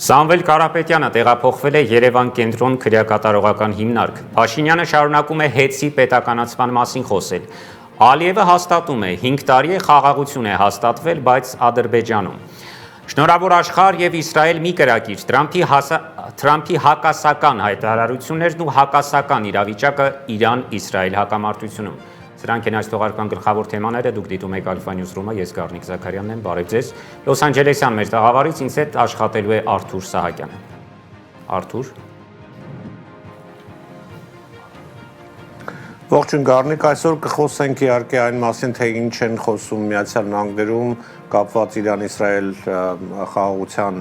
Սամվել Կարապետյանը տեղափոխվել է Երևան կենտրոն քրեակատարողական հիմնարկ։ Փաշինյանը շարունակում է հեծի պետականացման մասին խոսել։ Ալիևը հաստատում է 5 տարի է խաղաղություն է հաստատվել, բայց Ադրբեջանում։ Շնորհավոր աշխարհ եւ Իսրայել մի կրակիչ, Թրամփի հակասական հայտարարություններն ու հակասական իրավիճակը Իրան-Իսրայել հակամարտությունում։ Սրանք են այս թողարկման գլխավոր թեմաները, դուք դիտում եք Alpha News Room-ը, ես Գառնիկ Զաքարյանն եմ, բարև ձեզ։ Լոս Անջելեսյան մեր տաղավարից ինձ հետ աշխատելու է Արթուր Սահակյանը։ Արթուր։ Ողջույն Գառնիկ, այսօր կխոսենք իհարկե այն մասին, թե ինչ են խոսում Միացյալ Նահանգներում կապված Իրան-Իսրայել խաղաղության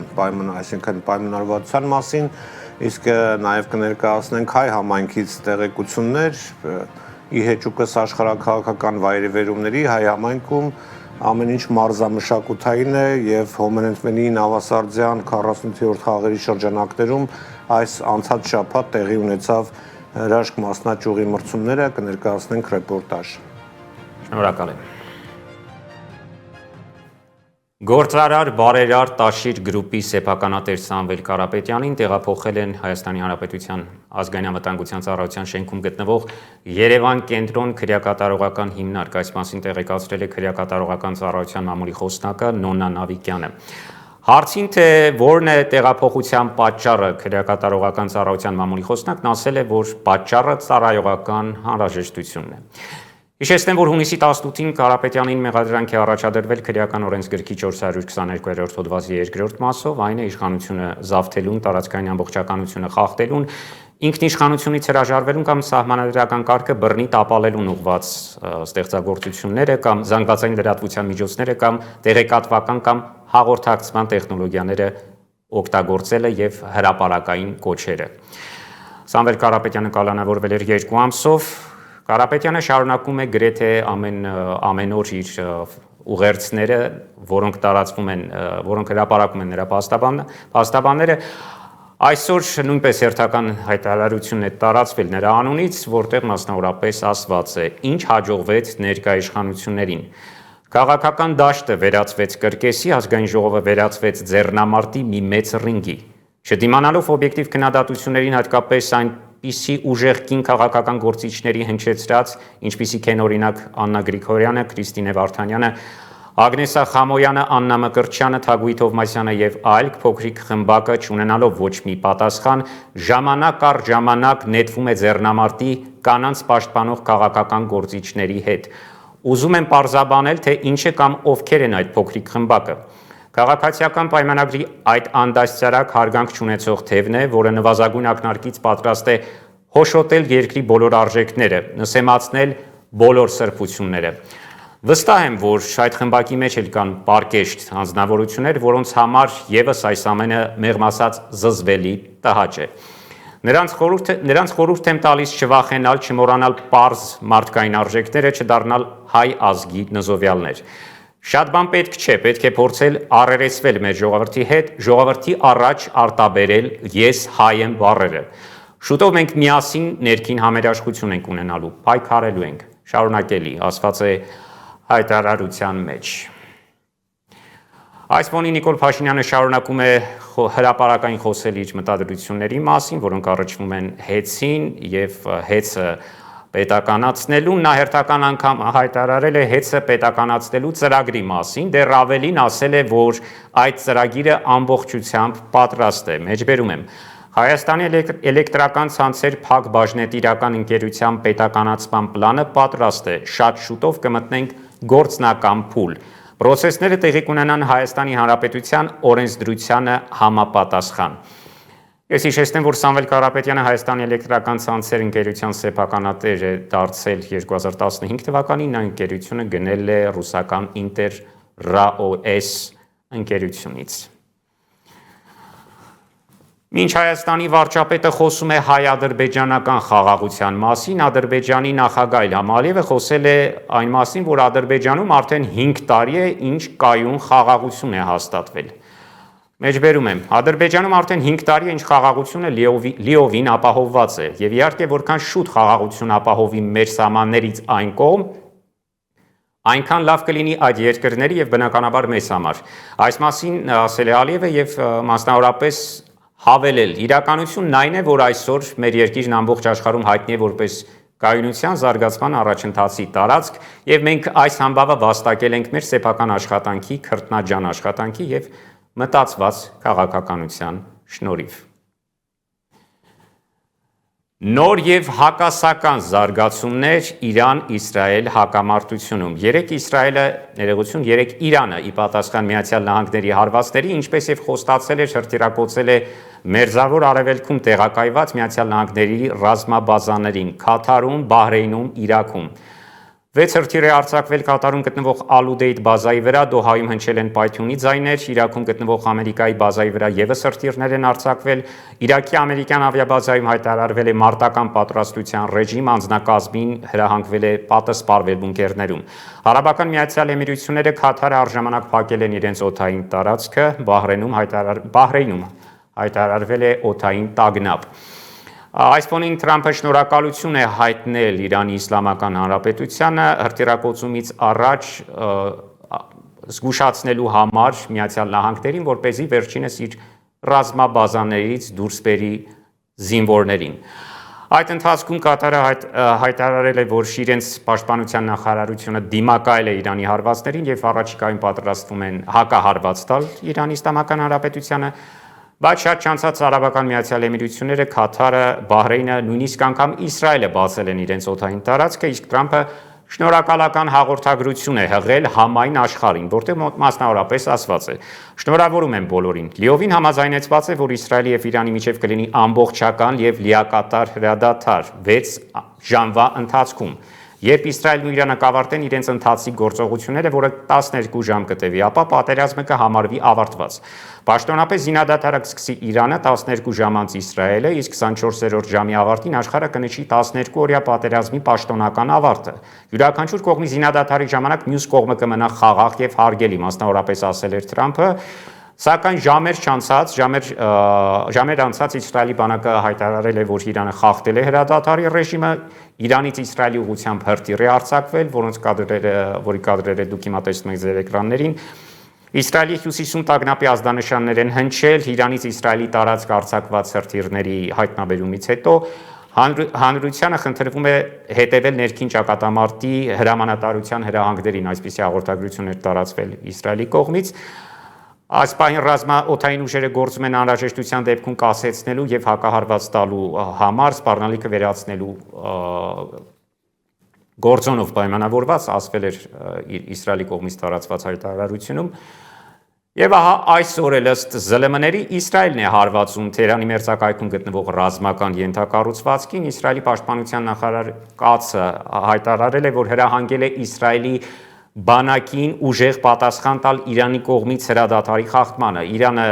այսինքն պայմանավորվածության մասին, իսկ նաև կներկայացնենք հայ համայնքից տեղեկություններ ի հեճուկս աշխարհաքաղաքական վայրիվերումների հայ համայնքում ամեն ինչ մարզամշակութային է եւ Հոմենենտմենի Նավասարդյան 48-րդ խաղերի շրջանակներում այս անցած շաբաթ տեղի ունեցավ հրաշք մասնաճյուղի մրցումները, կներկայացնենք ռեպորտաժ։ Շնորհակալ եմ։ Գործարար բարերար Տաշիր գրուպի սեփականատեր Սամվել Կարապետյանին տեղափոխել են Հայաստանի Հանրապետության ազգային անվտանգության ծառայության շենքում գտնվող Երևան կենտրոն քրեակատարողական հիմնարկ, այս մասին տեղեկացրել է քրեակատարողական ծառայության մամուլի խոսնակը Նոննա Նավիկյանը։ Հարցին թե որն է տեղափոխության պատճառը, քրեակատարողական ծառայության մամուլի խոսնակն ասել է, որ պատճառը ծառայողական անհրաժեշտությունն է։ Հիշեցնեմ, որ հունիսի 18-ին Կարապետյանին մեղադրանք է առաջադրվել քրեական օրենսգրքի 422-րդ հոդվածի 2-րդ մասով, այն է իշխանությունը զավթելուն, տարածքային ամբողջականությունը խախտելուն, ինքնիշխանությունից հրաժարվելուն կամ սահմանադրական կարգը բռնի տապալելուն ուղղված ստեղծագործությունները կամ զանգվածային լրատվության միջոցները կամ տեղեկատվական կամ հաղորդակցման տեխնոլոգիաները օգտագործելը եւ հրապարակային կոչերը։ Սամվել Կարապետյանը կալանավորվել էր 2 ամսով։ Կարապետյանը շարունակում է գրեթե ամեն օր իր ուղերձները, որոնք տարածվում են, որոնք հրապարակում են նրա փաստաբանները։ Այսօր նույնպես հերթական հայտարարություն է տարածվել նրա անունից, որտեղ մասնավորապես ասված է. «Ինչ հաջողվեց ներկայ իշխանություններին։ Քաղաքական դաշտը վերածվեց կրկեսի, ազգային ժողովը վերածվեց ձեռնամարտի մի մեծ ռինգի։ Չդիմանալով օբյեկտիվ քննադատություններին, հատկապես այնպիսի ուժեղ կին քաղաքական գործիչների հնչեցրած, ինչպիսիք են օրինակ Աննա Գրիգորյանը, Քրիստինե Վարդանյանը, Ագնեսա Խամոյանը, Աննա Մկրտչյանը, Թագուհի Թովմասյանը եւ այլ փոքրիկ խմբակը չունենալով ոչ մի պատասխան, ժամանակ առ ժամանակ նետվում է ձեռնամարտի կանանց պաշտպանող քաղաքական գործիչների հետ։ Ուզում եմ պարզաբանել, թե ինչ է կամ ովքեր են այդ փոքրիկ խմբակը։ Քաղաքացիական պայմանագրի այդ անդաստիարակ հարգանք չունեցող թևն է, որը նվազագույն ակնարկից պատրաստ է հոշոտել երկրի բոլոր արժեքները, նսեմացնել բոլոր սրբությունները։ Վստահ եմ, որ այդ խմբակի մեջ էլ կան պարկեշտ անձնավորություններ, որոնց համար եւս այս ամենը մեղմ ասած զզվելի տհաճ է։ Նրանց խորհուրդ եմ տալիս չվախենալ, չմոռանալ պարզ մարդկային արժեքները, չդառնալ հայ ազգի նզովյալներ։ Շատ բան պետք չէ, պետք է փորձել առերեսվել մեր ժողովրդի հետ, ժողովրդի առաջ արտաբերել ես հայ եմ բառերը։ Շուտով մենք միասին ներքին համերաշխություն ենք ունենալու, պայքարելու ենք, շարունակելի, ասված է հայտարարության մեջ։ Այս ֆոնին Նիկոլ Փաշինյանը շարունակում է հրապարակային խոսել իր մտադրությունների մասին, որոնք առնչվում են հեծին եւ հեծը պետականացնելուն, նա հերթական անգամ հայտարարել է հեծը պետականացնելու ծրագրի մասին, դեռ ավելին ասել է, որ այդ ծրագիրը ամբողջությամբ պատրաստ է, մեջբերում եմ։ Հայաստանի էլեկտրական ցանցեր փակ բաժնետիրական ընկերության պետականացման պլանը պատրաստ է, շատ շուտով կմտնենք գործնական փուլ։ Պրոցեսները տեղի կունենան Հայաստանի Հանրապետության օրենսդրությանը համապատասխան։ Ես հիշեցնեմ, որ Սամվել Կարապետյանը Հայաստանի էլեկտրական ցանցեր ընկերության սեփականատեր է դարձել 2015 թվականին, նա ընկերությունը գնել է ռուսական Ինտեր-Ռաոես ընկերությունից։ Մինչ Հայաստանի վարչապետը խոսում է հայ-ադրբեջանական խաղաղության մասին, Ադրբեջանի նախագահ Իլհամ Ալիևը խոսել է այն մասին, որ Ադրբեջանում արդեն 5 տարի է, ինչ կայուն խաղաղություն է հաստատվել։ Մեջբերում եմ, Ադրբեջանում արդեն 5 տարի է, ինչ խաղաղությունը լիովին ապահովված է, եւ իհարկե որքան շուտ խաղաղություն ապահովի մեր սահմաններից այն կողմ, այնքան լավ կլինի այդ երկրների եւ բնականաբար մեզ համար։ Այս մասին ասել է Ալիևը եւ մասնավորապես հավելել. իրականությունն այն է, որ այսօր մեր երկիրն ամբողջ աշխարհում հայտնի է որպես կայունության զարգացման առաջընթացի տարածք եւ մենք այս համբավը վաստակել ենք մեր սեփական աշխատանքի, քրտնաջան աշխատանքի եւ մտածված քաղաքականության շնորհիվ։ Նոր եւ հակասական զարգացումներ Իրան-Իսրայել հակամարտությունում։ Երեք Իսրայելը, ներողություն, երեք Իրանը ի պատասխան Միացյալ Նահանգների հարվածների, ինչպես եւ խոստացել է, հրթիռակոծել է Մերձավոր Արևելքում տեղակայված Միացյալ Նահանգների ռազմաբազաներին Քաթարում, Բահրեյնում, Իրաքում։ 6 հրթիռ է արձակվել Կատարում գտնվող Ալուդեյդ բազայի վրա, Դոհայում հնչել են պայթյունի ձայներ, Իրաքում գտնվող Ամերիկայի բազայի վրա ևս հրթիռներ են արձակվել, Իրաքի ամերիկյան ավիաբազայում հայտարարվել է մարտական պատրաստության ռեժիմ, անձնակազմին հրահանգվել է պատասպարվել բունկերներում։ Արաբական Միացյալ Էմիրությունները Քաթարը առժամանակ փակել են իրենց օդային տարածքը, Բահրեյնում հայտարարվել է օդային տագնապ։ Այս ֆոնին Թրամփը շնորհակալություն է հայտնել Իրանի Իսլամական Հանրապետությանը հրթիռակոծումից առաջ զգուշացնելու համար Միացյալ Նահանգներին, որպեսզի վերջինս իր ռազմաբազաներից դուրս բերի զինվորներին։ Այդ ընթացքում Կատարը հայտարարել է, որ իրենց պաշտպանության նախարարությունը դիմակայել է Իրանի հարվածներին եւ առաջիկայում պատրաստվում են հակահարված տալ Իրանի Իսլամական Հանրապետությանը, բայց շատ չանցած Արաբական Միացյալ Էմիրությունները, Քաթարը, Բահրեյնը, նույնիսկ անգամ Իսրայելը բացել են իրենց օդային տարածքը, իսկ Թրամփը շնորհակալական հաղորդագրություն է հղել համայն աշխարհին, որտեղ մասնավորապես ասված է. Շնորհավորում եմ բոլորին։ Լիովին համաձայնեցված է, որ Իսրայելի եւ Իրանի միջև կլինի ամբողջական եւ լիակատար հրադադար 6 ժամվա ընթացքում։ Երբ Իսրայելն ու Իրանը կավարտեն իրենց ընթացիկ գործողությունները, որը 12 ժամ կտևի, ապա պատերազմը կհամարվի ավարտված։ Պաշտոնապես զինադատարը կսկսի Իրանը, 12 ժամ անց Իսրայելը, իսկ 24-րդ ժամի ավարտին աշխարհը կնշի 12-օրյա պատերազմի պաշտոնական ավարտը։ Յուրաքանչյուր կողմի զինադատարի ժամանակ մյուս կողմը կմնա խաղաղ եւ հարգելի, մասնավորապես ասել էր Թրամփը, սակայն ժամեր անցած Իսրայելի բանակը հայտարարել է, որ Իրանը խախտել է հրադադարի ռեժիմը, Իրանից Իսրայելի ուղղությամբ հրթիռ է արձակվել, որի կադրերը դուք հիմա տեսնում եք ձեր էկրաններին։ Իսրայելի հյուսիսում տագնապի ազդանշաններ են հնչել Իրանից Իսրայելի տարածք արձակված հրթիռների հայտնաբերումից հետո հանրությանը խնդրվում է հետևել ներքին ճակատամարտի հրամանատարության հրահանգներին, այսպիսի հաղորդագրություններ տարածվել Իսրայելի կողմից։ Այս պահին օդային ուժերը գործում են անհրաժեշտության դեպքում կասեցնելու եւ հակահարված տալու համար, սպառնալիքը վերացնելու գործոնով պայմանավորված, ասվել էր Իսրայելի կողմից տարածված հայտարարությունում։ Եվ ահա այսօր էլ ըստ ԶԼՄ-ների Իսրայելն է հարվածում Թեհրանի մերձակայքում գտնվող ռազմական ենթակառուցվածքին։ Իսրայելի պաշտպանության նախարար Կացը հայտարարել է, որ հրահանգել է Իսրայելի բանակին ուժեղ պատասխան տալ Իրանի կողմից հրադադարի խախտմանը։ Իրանը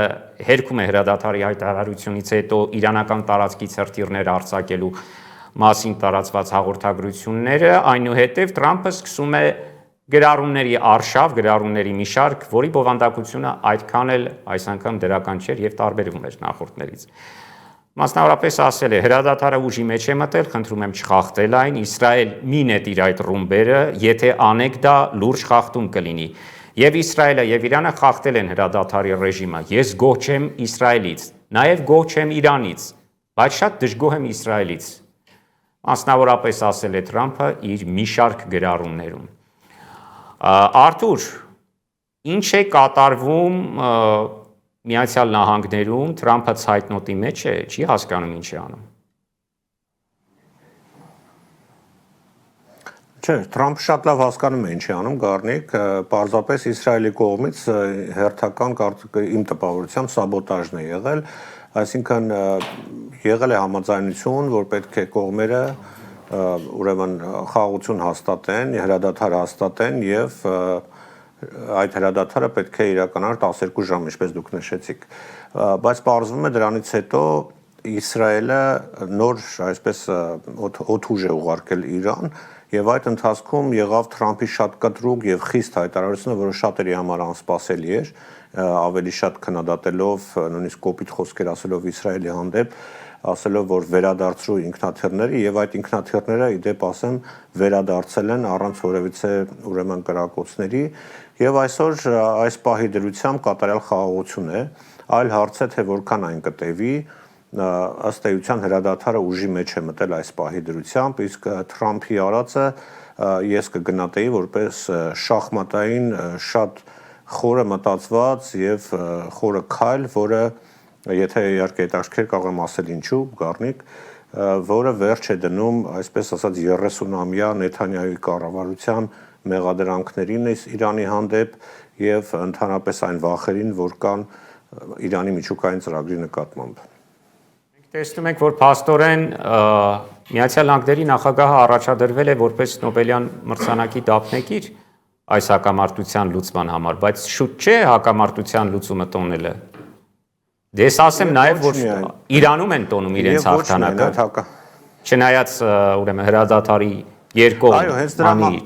հերքում է հրադադարի հայտարարությունից հետո իրանական տարածքից հրթիռներ արձակելու մասին տարածված հաղորդագրությունները, այնուհետև Թրամփը սկսում է գրառումների արշավ, գրառումների մի շարք, որի բովանդակությունը այդքան էլ այս անգամ դրական չէր եւ տարբերվում էր նախորդներից։ Մասնավորապես ասել է, հրադադարը ուժի մեջ է մտել, խնդրում եմ չխախտել այն, Իսրայել մի նետիր այդ ռումբերը, եթե անեք դա լուրջ խախտում կլինի։ Եվ Իսրայելը եւ Իրանը խախտել են հրադադարի ռեժիմը։ Ես գոհ չեմ Իսրայելից, նաեւ գոհ չեմ Իրանից, բայց շատ դժգոհ եմ Իսրայելից։ Մասնավորապես ասել է Թրամփը իր մի շարք գրառումներում։ Արթուր, ինչ է կատարվում Միացյալ Նահանգներում, Թրամփը ցայտնոտի մեջ է, չի հասկանում ինչ է անում։ Չէ, Թրամփը շատ լավ հասկանում է ինչ է անում, Գառնիկ, պարզապես Իսրայելի կողմից հերթական իմ տպավորությամբ սաբոտաժն է եղել, այսինքն եղել է համաձայնություն, որ պետք է կողմերը ուրեմն խաղաղություն հաստատեն, հրադադար հաստատեն եւ այդ հրադադարը պետք է իրականանար 12 ժամ, ինչպես դուք նշեցիք։ Բայց պարզվում է դրանից հետո Իսրայելը նոր այսպես օդուժ է ուղարկել Իրան եւ այդ ընթացքում եղավ Թրամփի շատ կտրուկ եւ խիստ հայտարարությունը, որը շատերի համար անսպասելի էր, ավելի շատ քննադատելով, նույնիսկ կոպիտ խոսքեր ասելով Իսրայելի հանդեպ, ասելով, որ վերադարձրու ինքնաթիռները եւ այդ ինքնաթիռները իդեպ ասեմ վերադարձել են առանց որևիցե ուրեմն կրակոցների եւ այսօր այս պահի դրությամբ կատարյալ խաղաղություն է, այլ հարց է թե որքան այն կտևի, ըստ էության հրադադարը ուժի մեջ է մտել այս պահի դրությամբ, իսկ Թրամփի արածը ես կգնահատեի որպես շախմատային շատ խորը մտածված եւ խորը քայլ, որը եթե իհարկե հետաքրքիր կարող եմ ասել ինչու, Գառնիկ, որը վերջ է դնում, այսպես ասած 30-ամյա Նեթանյահուի կառավարության մեղադրանքներին Իրանի հանդեպ եւ ընդհանրապես այն վախերին, որ կան Իրանի միջուկային ծրագրի նկատմամբ։ Մենք տեսնում ենք, որ փաստորեն Միացյալ Նահանգների նախագահը առաջադրվել է որպես Նոբելյան մրցանակի դափնեկիր այս հակամարտության լուծման համար, բայց շուտ չէ հակամարտության լուծումը տոնելը։ Դες ասեմ նաև որ Իրանում են տոնում իրենց հաղթանակը։ Չնայած ուրեմն հրադադարի երկկողմանի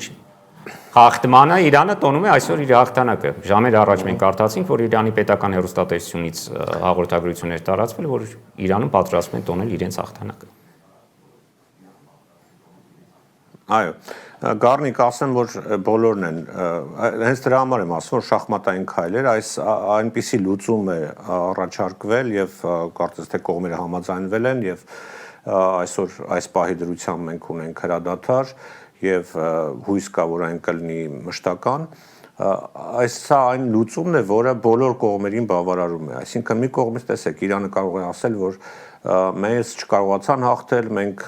հաղթմանը Իրանը տոնում է այսօր իր հաղթանակը։ Ժամեր առաջ մենք կարդացինք, որ Իրանի պետական հեռուստատեսությունից հաղորդագրություններ տարածվել, որ Իրանում պատրաստվում են տոնել իրենց հաղթանակը։ Այո, Գառնիկ ասեմ, որ բոլորն են, հենց դրա համար եմ ասում, որ շախմատային քայլեր, այնպիսի լուծում է առաջարկվել եւ կարծես թե կողմերը համաձայնվել են եւ այսօր այս պահի դրությամբ մենք ունենք հրադադար եւ հույս կա, որ այն կլինի մշտական, սա այն լուծումն է, որը բոլոր կողմերին բավարարում է, այսինքն մի կողմից տեսեք, Իրանը կարող է ասել, որ մեզ չկարողացան հաղթել, մենք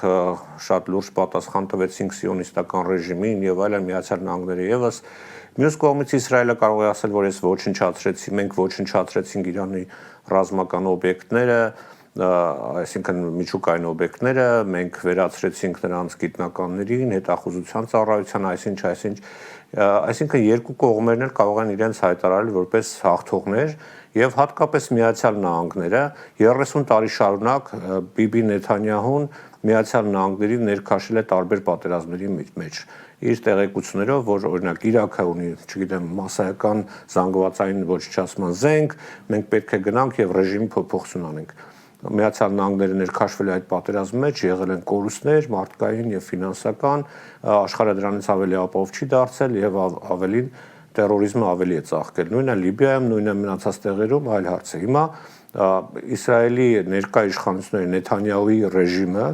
շատ լուրջ պատասխան տվեցինք սիոնիստական ռեժիմին եւ այլն Միացյալ Նահանգները եւս մյուս կողմից Իսրայելը կարող է ասել, որ ես ոչնչացրեցի, մենք ոչնչացրեցինք Իրանի ռազմական օբյեկտները, այսինքն միջուկային օբյեկտները, մենք վերացրեցինք նրանց գիտնականներին, հետախուզության ծառայության, այսինքն երկու կողմերն էլ կարող են իրենց հայտարարել որպես հաղթողներ եւ հատկապես Միացյալ Նահանգները 30 տարի շարունակ Բիբի Նեթանյահուն Միացյալ Նահանգներին ներքաշել է տարբեր պատերազմների մեջ իր տեղեկություններով, որ օրինակ Իրաքը ունի, չգիտեմ, մասսայական զանգվածային ոչնչացման զենք, մենք պետք է գնանք եւ ռեժիմի փոփոխություն անենք։ Միացյալ Նահանգները ներքաշվել է այդ պատերազմի մեջ, եղել են կորուստներ, մարդկային եւ ֆինանսական, աշխարհը դրանից ավելի ապահով չի դարձել եւ ավելին terrorizmը ավելի է ծաղկել։ Նույնը Լիբիայում, նույնը մնացած տեղերում, այլ հարց է։ Հիմա Իսրայելի ներկա իշխանությունների Նեթանյահուի ռեժիմը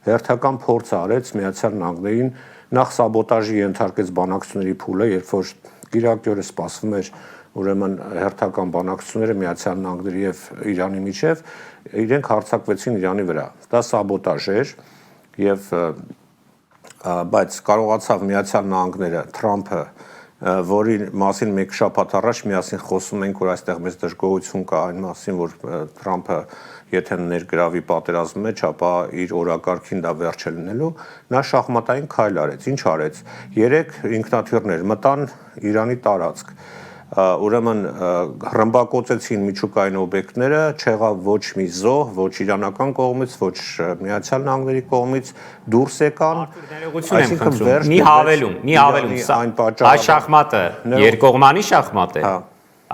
հերթական փորձ արեց Միացյալ Նահանգներին նախ սաբոտաժի ենթարկեց բանակցությունների փուլը, երբ որ գիրակի օրը սպասվում էր ուրեմն հերթական բանակցությունները Միացյալ Նահանգների եւ Իրանի միջև, իրենք հարձակվեցին Իրանի վրա։ Դա սաբոտաժ էր եւ բայց կարողացավ Միացյալ Նահանգները Թրամփը որի մասին մեկ շաբաթ առաջ միասին խոսում ենք, որ այստեղ մեծ դժգոհություն կա այն մասին, որ Թրամփը եթե ներգրավի պատերազմի մեջ, ապա իր օրակարգին դա վերջ է լինելու, նա շախմատային քայլ արեց։ Ինչ արեց։ 3 ինքնաթիռներ մտան Իրանի տարածք։ Ուրեմն ռմբակոծեցին միջուկային օբյեկտները, չեղավ ոչ մի զոհ, ոչ իրանական կողմից, ոչ Միացյալ Նահանգների կողմից դուրս եկան։ Այսինքն մի հավելում, այս շախմատը երկկողմանի շախմատ է։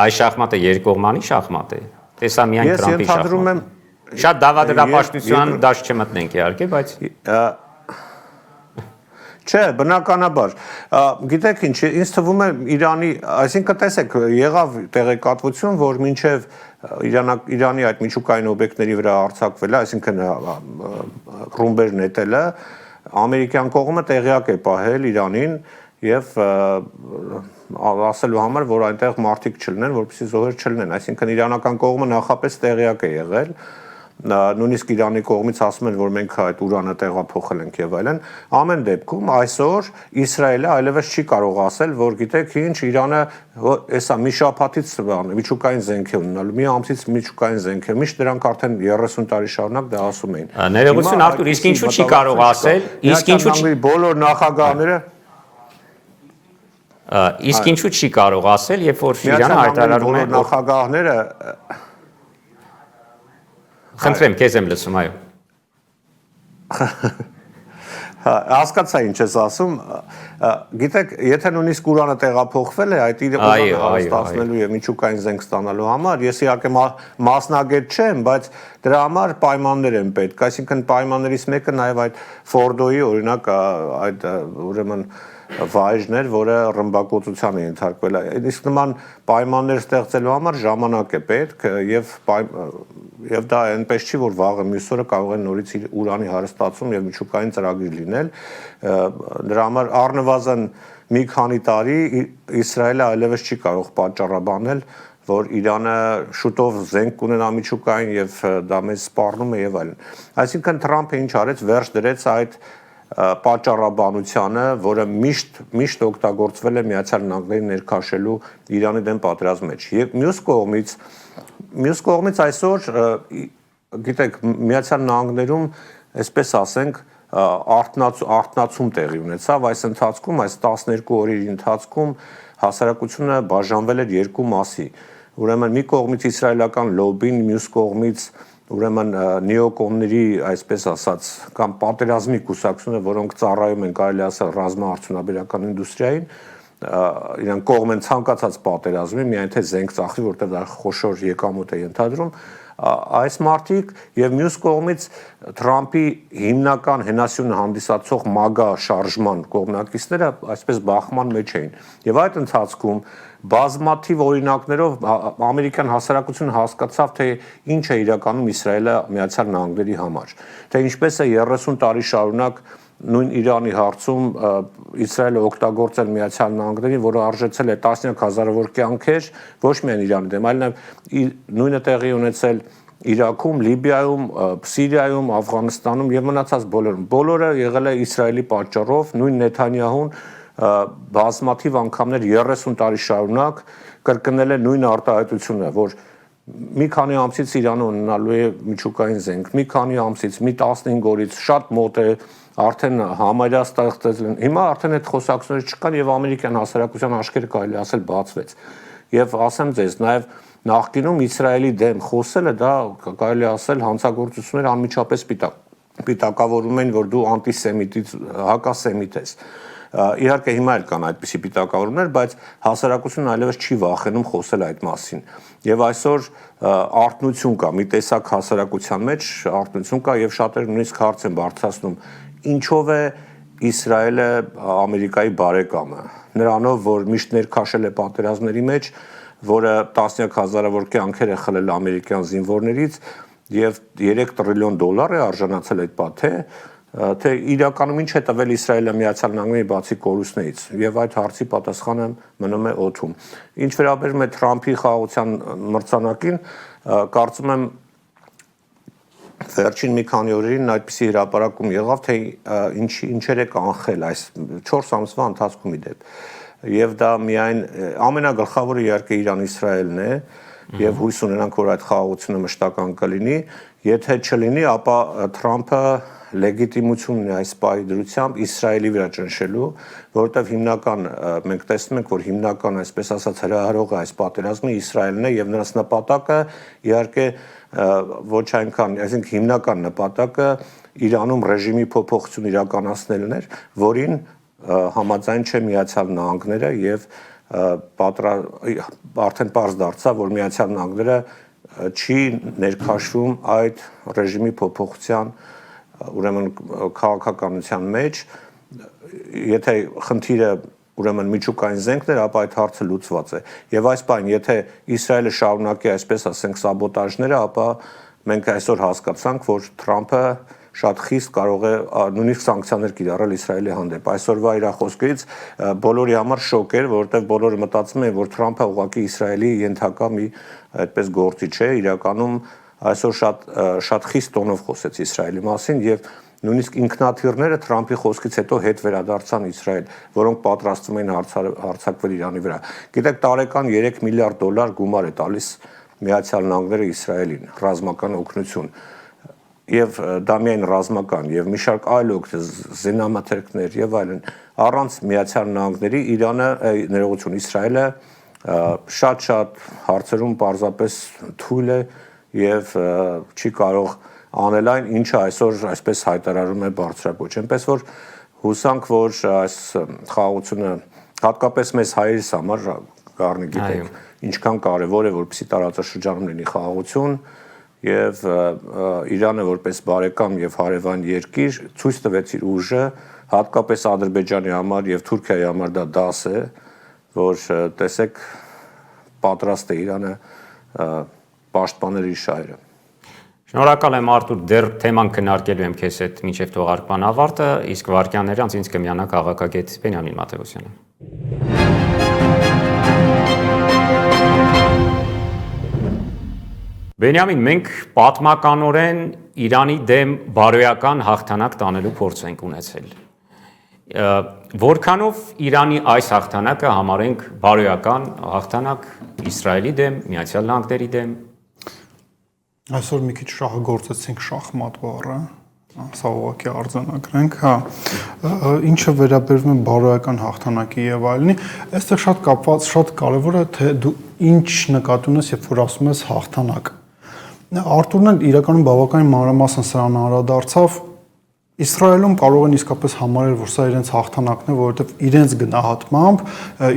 Այս շախմատը երկկողմանի շախմատ է։ Տեսա միայն Թրամփի շախմատ։ Շատ դավադրապաշտության դաշտ չմտնենք իհարկե, բայց Չէ, բնականաբար։ Գիտեք ինչ, ինձ թվում է Իրանի, այսինքն տեսեք, եղավ տեղեկատվություն, որ մինչև Իրանի այդ միջուկային օբյեկտների վրա արձակվելը, այսինքն ռումբեր նետելը, ամերիկյան կողմը տեղյակ է պահել Իրանին եւ ասելու համար, որ այնտեղ մարդիկ չլինեն, որպեսզի զոհեր չլինեն, այսինքն իրանական կողմը նախապես տեղյակ է եղել նույնիսկ Իրանի կողմից ասում են, որ մենք այդ ուրանը տեղափոխել ենք եւ այլն, ամեն դեպքում այսօր Իսրայելը այլևս չի կարող ասել, որ գիտեք ինչ, Իրանը հեսա մի շաբաթից միջուկային զենք է ունենալու, մի ամսից միջուկային զենք է, միշտ դրանք արդեն 30 տարի շարունակ դա ասում էին։ Ներողություն Արտուր, իսկ ինչու չի կարող ասել, իսկ ինչու չի բոլոր նախագահները Իսկ ինչու չի կարող ասել, երբ որ Իրանը հայտարարում է նախագահները Խնդրեմ, քեզ եմ լսում, այո։ Հասկացա ինչ ես ասում, գիտեք, եթե նույնիսկ Ուրանը տեղափոխվել է այդ իր Ուրանը հարստացնելու եւ միջուկային զենք ստանալու համար, ես իհարկե մասնագետ չեմ, բայց դրա համար պայմաններ են պետք, այսինքն պայմաններից մեկը նաեւ այդ Ֆորդոյի օրինակ այդ ուրեմն վայրներ, որը ռմբակոծության է ենթարկվել։ Իսկ նման պայմաններ ստեղծելու համար ժամանակ է պետք եւ դա այնպես չի, որ վաղը մյուս օրը կարող է նորից իր ուրանի հարստացում եւ միջուկային ծրագիր լինել։ Դրա համար առնվազն մի քանի տարի Իսրայելը այլևս չի կարող պատճառաբանել, որ Իրանը շուտով զենք կունենա միջուկային եւ դա մեզ սպառնում է եւ այլն։ Այսինքն Թրամփը ինչ արեց, վերջ դրեց այդ պատճառաբանությանը, որը միշտ օգտագործվել է Միացյալ Նահանգների ներքաշելու Իրանի դեմ պատերազմի մեջ։ Եվ մյուս կողմից այսօր գիտեք Միացյալ Նահանգներում, այսպես ասենք, արթնացում տեղի ունեցավ, այս ընթացքում, այս 12 օրերի ընթացքում հասարակությունը բաժանվել էր երկու մասի։ Ուրեմն մի կողմից իսրայելական լոբին, մյուս կողմից ուրեմն նեոկոնների, այսպես ասած, կամ պատերազմի կուսակցությունը, որոնք ծառայում են կարելի ասել ռազմաարդյունաբերական ինդուստրիային, իրանք կողմ են ցանկացած պատերազմի, միայն թե զենք ծախի, որտեղ դա խոշոր եկամուտ է ենթադրում, այս մարտիկ եւ մյուս կողմից Թրամփի հիմնական հենասյունը հանդիսացող MAGA շարժման կողմնակիցները այսպես բախման մեջ էին։ Եվ այդ ընթացքում բազմաթիվ օրինակներով ամերիկյան հասարակությունը հասկացավ, թե ինչ է իրականում Իսրայելը Միացյալ Նահանգների համար, թե ինչպես է 30 տարի շարունակ նույն Իրանի հարցում Իսրայելը օգտագործել Միացյալ Նահանգներին, որը արժեցել է տասնյակ հազարավոր կյանքեր, ոչ միայն Իրանի դեմ, այլ նաև նույնը տեղի ունեցել Իրաքում, Լիբիայում, Սիրիայում, Աֆղանստանում եւ մնացած բոլորը եղել է Իսրայելի պատճառով, նույն Նեթանյահուն բազմաթիվ անգամներ 30 տարի շարունակ կրկնել է նույն արտահայտությունը, որ մի քանի ամսից Իրանը ունենալու է միջուկային զենք, մի քանի ամսից, մի 15 օրից շատ մոտ է արդեն համարյա ստեղծել են։ Հիմա արդեն այդ խոսակցությունները չկան եւ ամերիկյան հասարակության աչքերը կարելի ասել բացվեց։ Եւ ասեմ ձեզ, նաեւ նախկինում Իսրայելի դեմ խոսելը դա կարելի ասել հանցագործություններ անմիջապես պիտակավորում են, որ դու անտիսեմիտից, հակասեմիտ ես։ Իհարկե հիմա էլ կան այդպիսի պիտակավորումներ, բայց հասարակությունն այլևս չի վախենում խոսել այդ մասին։ Եվ այսօր արթնություն կա, մի տեսակ հասարակության մեջ արթնություն կա եւ շատերը նույնիսկ հարց են բարձրացնում, ինչով է Իսրայելը Ամերիկայի բարեկամը։ Նրանով, որ միշտ ներքաշել է պատերազմների մեջ, որը տասնյակ հազարավոր կյանքեր է խլել ամերիկյան զինվորներից եւ 3 տրիլիոն դոլար է արժանացել այդ թե իրականում ինչ է տվել Իսրայելը Միացյալ Նահանգների բացի կորուստներից եւ այդ հարցի պատասխանը մնում է օդում։ Ինչ վերաբերում է Թրամփի խաղաղության մրցանակին, կարծում եմ վերջին մի քանի օրերին այդպիսի հրապարակում եղավ, թե ինչեր է կանխել այս 4 ամսվա ընթացքում իդեպ։ Եվ դա միայն ամենագլխավորը իհարկե Իրան-Իսրայելն է եւ հույս ունենանք, որ այդ խաղաղությունը մշտական կլինի, եթե չլինի, ապա Թրամփը լեգիտիմություն ունի այս պահի դրությամբ Իսրայելի վրա ճնշելու, որովհետև հիմնական մենք տեսնում ենք, որ հիմնական այսպես ասած հրահրողը այս պատերազմի Իսրայելն է եւ նրանց նպատակը իհարկե ոչ այնքան, այսինքն հիմնական նպատակը Իրանում ռեժիմի փոփոխություն իրականացնելն էր, որին համաձայն չէ Միացյալ Նահանգները եւ արդեն պարզ դարձավ, որ Միացյալ Նահանգները չի ներքաշվում այդ ռեժիմի փոփոխության ուրեմն քաղաքականության մեջ, եթե խնդիրը ուրեմն միջուկային զենքն էր, ապա այդ հարցը լուծված է։ Եվ այս բան, եթե Իսրայելը շարունակի այսպես ասենք սաբոտաժները, ապա մենք այսօր հասկացանք, որ Թրամփը շատ խիստ կարող է նույնիսկ սանկցիաներ կիրառել Իսրայելի հանդեպ։ Այսօրվա իր խոսքերից բոլորի համար շոկ էր, որովհետև բոլորը մտածում են, որ Թրամփը ուղղակի Իսրայելի ենթակա մի այդպես գործիչ է, իրականում այսօր շատ խիստ տոնով խոսեց Իսրայելի մասին եւ նույնիսկ ինքնաթիռները Թրամփի խոսքից հետո հետ վերադարձան Իսրայել, որոնք պատրաստվում էին հարձակվել Իրանի վրա։ Գիտեք, տարեկան 3 միլիարդ դոլար գումար է տալիս Միացյալ Նահանգները Իսրայելին, ռազմական օգնություն։ եւ դա միայն ռազմական եւ մի շարք այլ զինամթերքներ եւ այլն առանց Միացյալ Նահանգների Իրանը ներողություն Իսրայելը շատ հարցերում պարզապես թույլ է եւ չի կարող անել այն, ինչը այսօր այսպես հայտարարում է բարձրակոչ։ Այնպես որ հուսանք, որ այս խաղաղությունը հատկապես մեզ հայերս համար Գառնի գիտեք, ինչքան կարևոր է, որպեսզի տարածաշրջանում լինի խաղաղություն եւ Իրանը որպես բարեկամ եւ հարևան երկիր ցույց տվեց իր ուժը, հատկապես Ադրբեջանի համար եւ Թուրքիայի համար դա դաս է, որ տեսեք պատրաստ է Իրանը պաշտպանել իր շահերը։ Շնորհակալ եմ Արտուր, դեռ թեման քննարկելու եմ քեզ հետ մինչև թողարկման ավարտը, իսկ վարքյանները անց ինձ կմիանա քաղաքագետ Բենյամին Մատեոսյանը։ Բենյամին, մենք պատմականորեն Իրանի դեմ բարոյական հաղթանակ տանելու փորձ ենք ունեցել։ Որքանով Իրանի այս հաղթանակը համարենք բարոյական հաղթանակ Իսրայելի դեմ, Միացյալ Նահանգների դեմ։ Այսօր մի քիչ շահագործեցինք շախմատ բառը, սա ուղղակի արձանագրենք, ինչը վերաբերվում է բարոյական հաղթանակի եւ այլնի, այստեղ շատ կարեւոր է թե դու ինչ նկատի ունես, երբ որ ասում ես հաղթանակ։ Արտուրն էլ իրականում բավականին մանրամասն սրան անդրադարձավ։ Իսրայելում կարող են իսկապես համարել, որ սա իրենց հաղթանակն է, որովհետև իրենց գնահատմամբ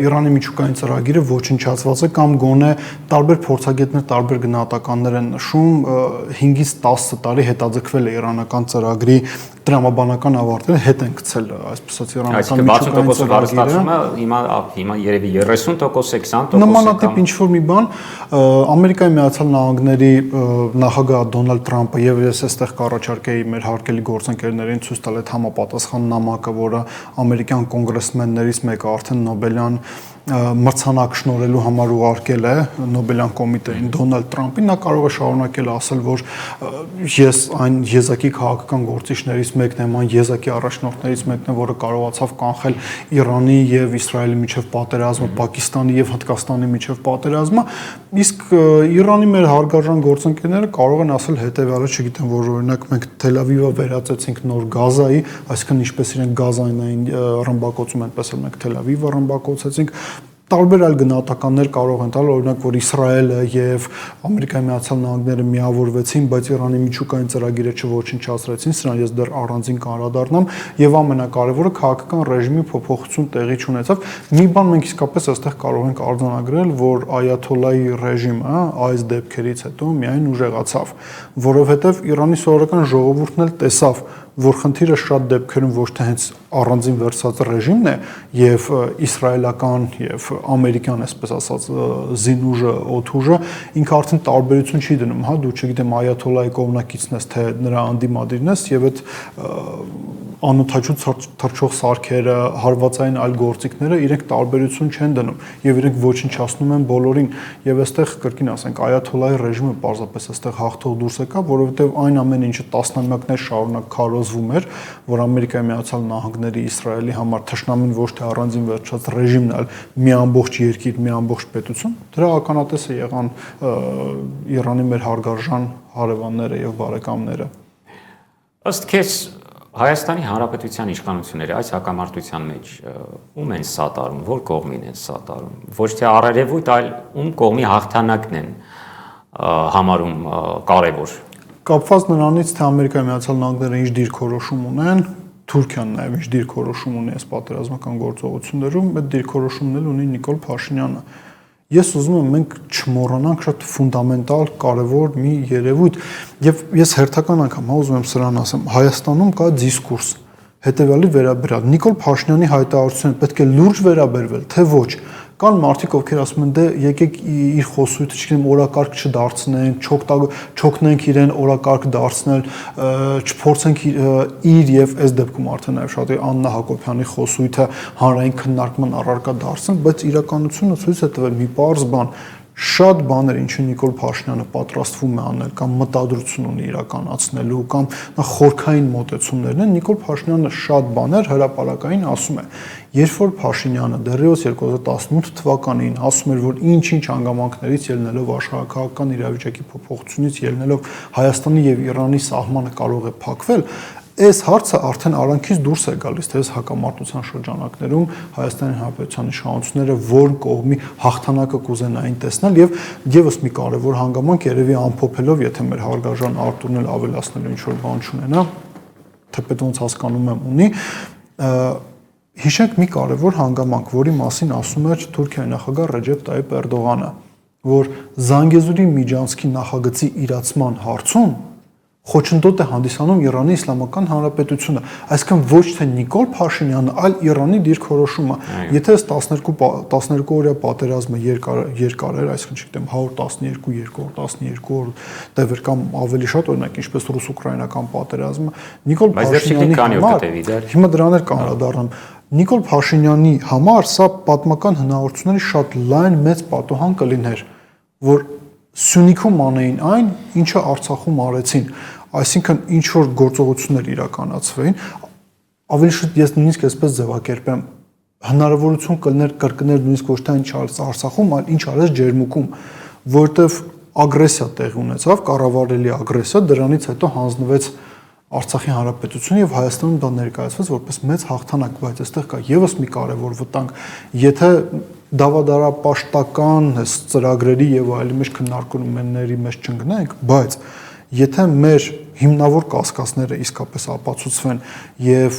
Իրանի միջուկային ծրագիրը ոչնչացված է կամ գոնե տարբեր փորձագետներ, տարբեր գնահատականներ են նշում 5-ից 10 տարի հետաձգվել է իրանական ծրագրի տրամաբանական ավարտերը հետ են գցել, այսպես ասած իրանական միջուկային ծրագիրը հիմա երևի 30% է, 20%։ Նմանատիպ ինչ-որ մի բան Ամերիկայի Միացյալ Նահանգների նախագահ Դոնալդ Թրամփը եւ ես այստեղ կառաջարկեի մեր հարգելի գործընկերներին ցույց տալ այդ համապատասխան նամակը, որը ամերիկյան կոնգրեսմեններից մեկը արդեն Նոբելյան մրցանակ շնորհելու համար ուղարկել է Նոբելյան կոմիտեին Դոնալդ Թրամփին, նա կարող է շարունակել ասել, որ ես այն եզակի քաղաքական գործիչներից մեկն եմ, այն եզակի առաջնորդներից մեկն եմ, որը կարողացավ կանխել Իրանի եւ Իսրայելի միջև պատերազմը, Պակիստանի եւ Հնդկաստանի միջև պատերազմը, իսկ Իրանի մեր հարգարժան գործընկերները կարող են ասել հետեւյալը, չգիտեմ, որ օրինակ մենք Թել Ավիվը վերածեցինք նոր Գազայի, այսինքն ինչպես իրենք Գազային ռմբակոծում, այնպես էլ մենք Թել Ավիվը ռմբակոծեցինք, տարբեր այլ գնահատականներ կարող են տալ, օրինակ, որ Իսրայելը եւ Ամերիկայի Միացյալ Նահանգները միավորվեցին, բայց Իրանի միջուկային ծրագիրը չոչնչացրեցին, սրան ես դեռ առանձին կանդրադառնամ, եւ ամենակարևորը քաղաքական ռեժիմի փոփոխություն տեղի չունեցավ։ Մի բան մենք իսկապես այստեղ կարող ենք արձանագրել, որ Այաթոլլայի ռեժիմը այս դեպքերից հետո միայն ուժեղացավ, որովհետեւ Իրանի սովորական ժողովուրդն էլ տեսավ, որ խնդիրը շատ դեպքերում ոչ թե հենց առանձին վերցած ռեժիմն է եւ իսրայելական եւ ամերիկյան, այսպես ասած, զինուժը, օդուժը, ինքը արդեն տարբերություն չի դնում, հա, դու չգիտեմ Այաթոլլայի կողմնակիցն ես, թե նրա անդիմադիրն ես եւ այդ անօթաչու թռչող սարքերը, հարվածային այլ գործիքները իրենք տարբերություն չեն դնում եւ իրենք ոչնչացնում են բոլորին եւ այստեղ կրկին ասենք Այաթոլլայի ռեժիմը պարզապես այստեղ հաղթող դուրս եկավ, որովհետեւ այն ամեն ինչը տասնամյակներ շարունակ քարոզվում էր, որ Ամերիկայի Միացյալ Նահանգների Իսրայելի համար թշնամին ոչ թե առանձին վերջած ռեժիմն, այլ մի ամբողջ երկիր, մի ամբողջ պետություն, դրա ականատեսը եղան Իրանի մեր հարգարժան հարևանները եւ բարեկամները։ Ըստ քեզ Հայաստանի Հանրապետության իշխանությունները այս հակամարտության մեջ ում են սատարում, որ կողմին են սատարում, ոչ թե առերևույթ, այլ ում կողմի հաղթանակն են համարում կարևոր։ Կապված նրանից, թե Ամերիկայի Միացյալ Նահանգները ինչ դիրքորոշում ունեն, Թուրքիան նաև ինչ դիրքորոշում ունի այս պատերազմական գործողություններում, այդ դիրքորոշումն էլ ունի Նիկոլ Փաշինյանը։ Ես ուզում եմ մենք չմոռանանք շատ ֆունդամենտալ կարևոր մի երևույթ եւ ես հերթական անգամ ուզում եմ սրան ասեմ, Հայաստանում կա դիսկուրս հետեւյալի վերաբերյալ Նիկոլ Փաշինյանի հայտարարությունը պետք է լուրջ վերաբերվել, թե ոչ։ Կան մարդիկ, ովքեր ասում են, դե եկեք իր խոսույթը, չգիտեմ, օրակարգ չդարձնենք, չօգնենք իրեն օրակարգ դարձնել, չփորձենք իր եւ այս դեպքում արդեն նաեւ շատ է Աննա Հակոբյանի խոսույթը հանրային քննարկման առարկա դարձնել, բայց իրականությունը ցույց է տվել մի պարզ բան, շատ բաներ, ինչը Նիկոլ Փաշինյանը պատրաստվում է անել կամ մտադրություն ունի իրականացնելու կամ խորքային մոտեցումներն են, Նիկոլ Փաշինյանը շատ բաներ հրապարակային ասում է։ Երբ որ Փաշինյանը դեռևս 2018 թվականին ասում էր, որ ինչ-ինչ հանգամանքներից ելնելով աշխարհակաղակական իրավիճակի փոփոխությունից ելնելով Հայաստանի եւ Իրանի սահմանը կարող է փակվել, այս հարցը արդեն արանքից դուրս է գալիս, թե այս հակամարտության շրջանակներում Հայաստանի Հանրապետության իշխանությունները որ կողմի հաղթանակը կուզենային տեսնել եւ եւս մի կարեւոր հանգամանք երևի ամփոփելով, եթե մեր հարգարժան Արտուրն էլ ավելացնելու ինչ որ բան չունենա, թեպետ ոնց հասկանում եմ ունի, հիշենք մի կարևոր հանգամանք, որի մասին ասում էր Թուրքիայի նախագահ Ռեջեփ Տայիպ Էրդողանը, որ Զանգեզուրի միջանցքի նախագծի իրացման հարցում խոչընդոտ է հանդիսանում Իրանի Իսլամական Հանրապետությունը, այսինքն ոչ թե Նիկոլ Փաշինյանը, այլ Իրանի դիրքորոշումը։ Եթե այս 12 օրյա պատերազմը երկար էր, այսինքն չգիտեմ 112, 212 օր տևեր կամ ավելի շատ, օրինակ ինչպես ռուս-ուկրաինական պատերազմը, Նիկոլ Փաշինյանի համար, հիմա դրան էլ կանդրադառնամ, Նիկոլ Փաշինյանի համար սա պատմական հնարավորությունների շատ լայն մեծ պատոհան կլիներ, որ Սյունիքում անեին այն, ինչը Արցախում արեցին, այսինքն ինչ որ գործողություններ իրականացվեին, ավելի շուտ ես նույնիսկ այսպես ձևակերպեմ, հնարավորություն կլներ կրկնել նույնիսկ ոչ թե ինչ արեց Արցախում, այլ ինչ արեց Ջերմուկում, որտեվ ագրեսիա տեղի ունեցավ, կառավարելի ագրեսիա, դրանից հետո հանձնվեց Արցախի Հանրապետությունը եւ Հայաստանում դա ներկայացվեց որպես մեծ հաղթանակ, բայց այստեղ կա եւս մի կարեւոր վտանգ, եթե դավադարապաշտական ծրագրերի եւ այլի մեջ քննարկումների մեջ չընկնենք, բայց եթե մեր հիմնավոր կասկածները իսկապես ապացուցվեն եւ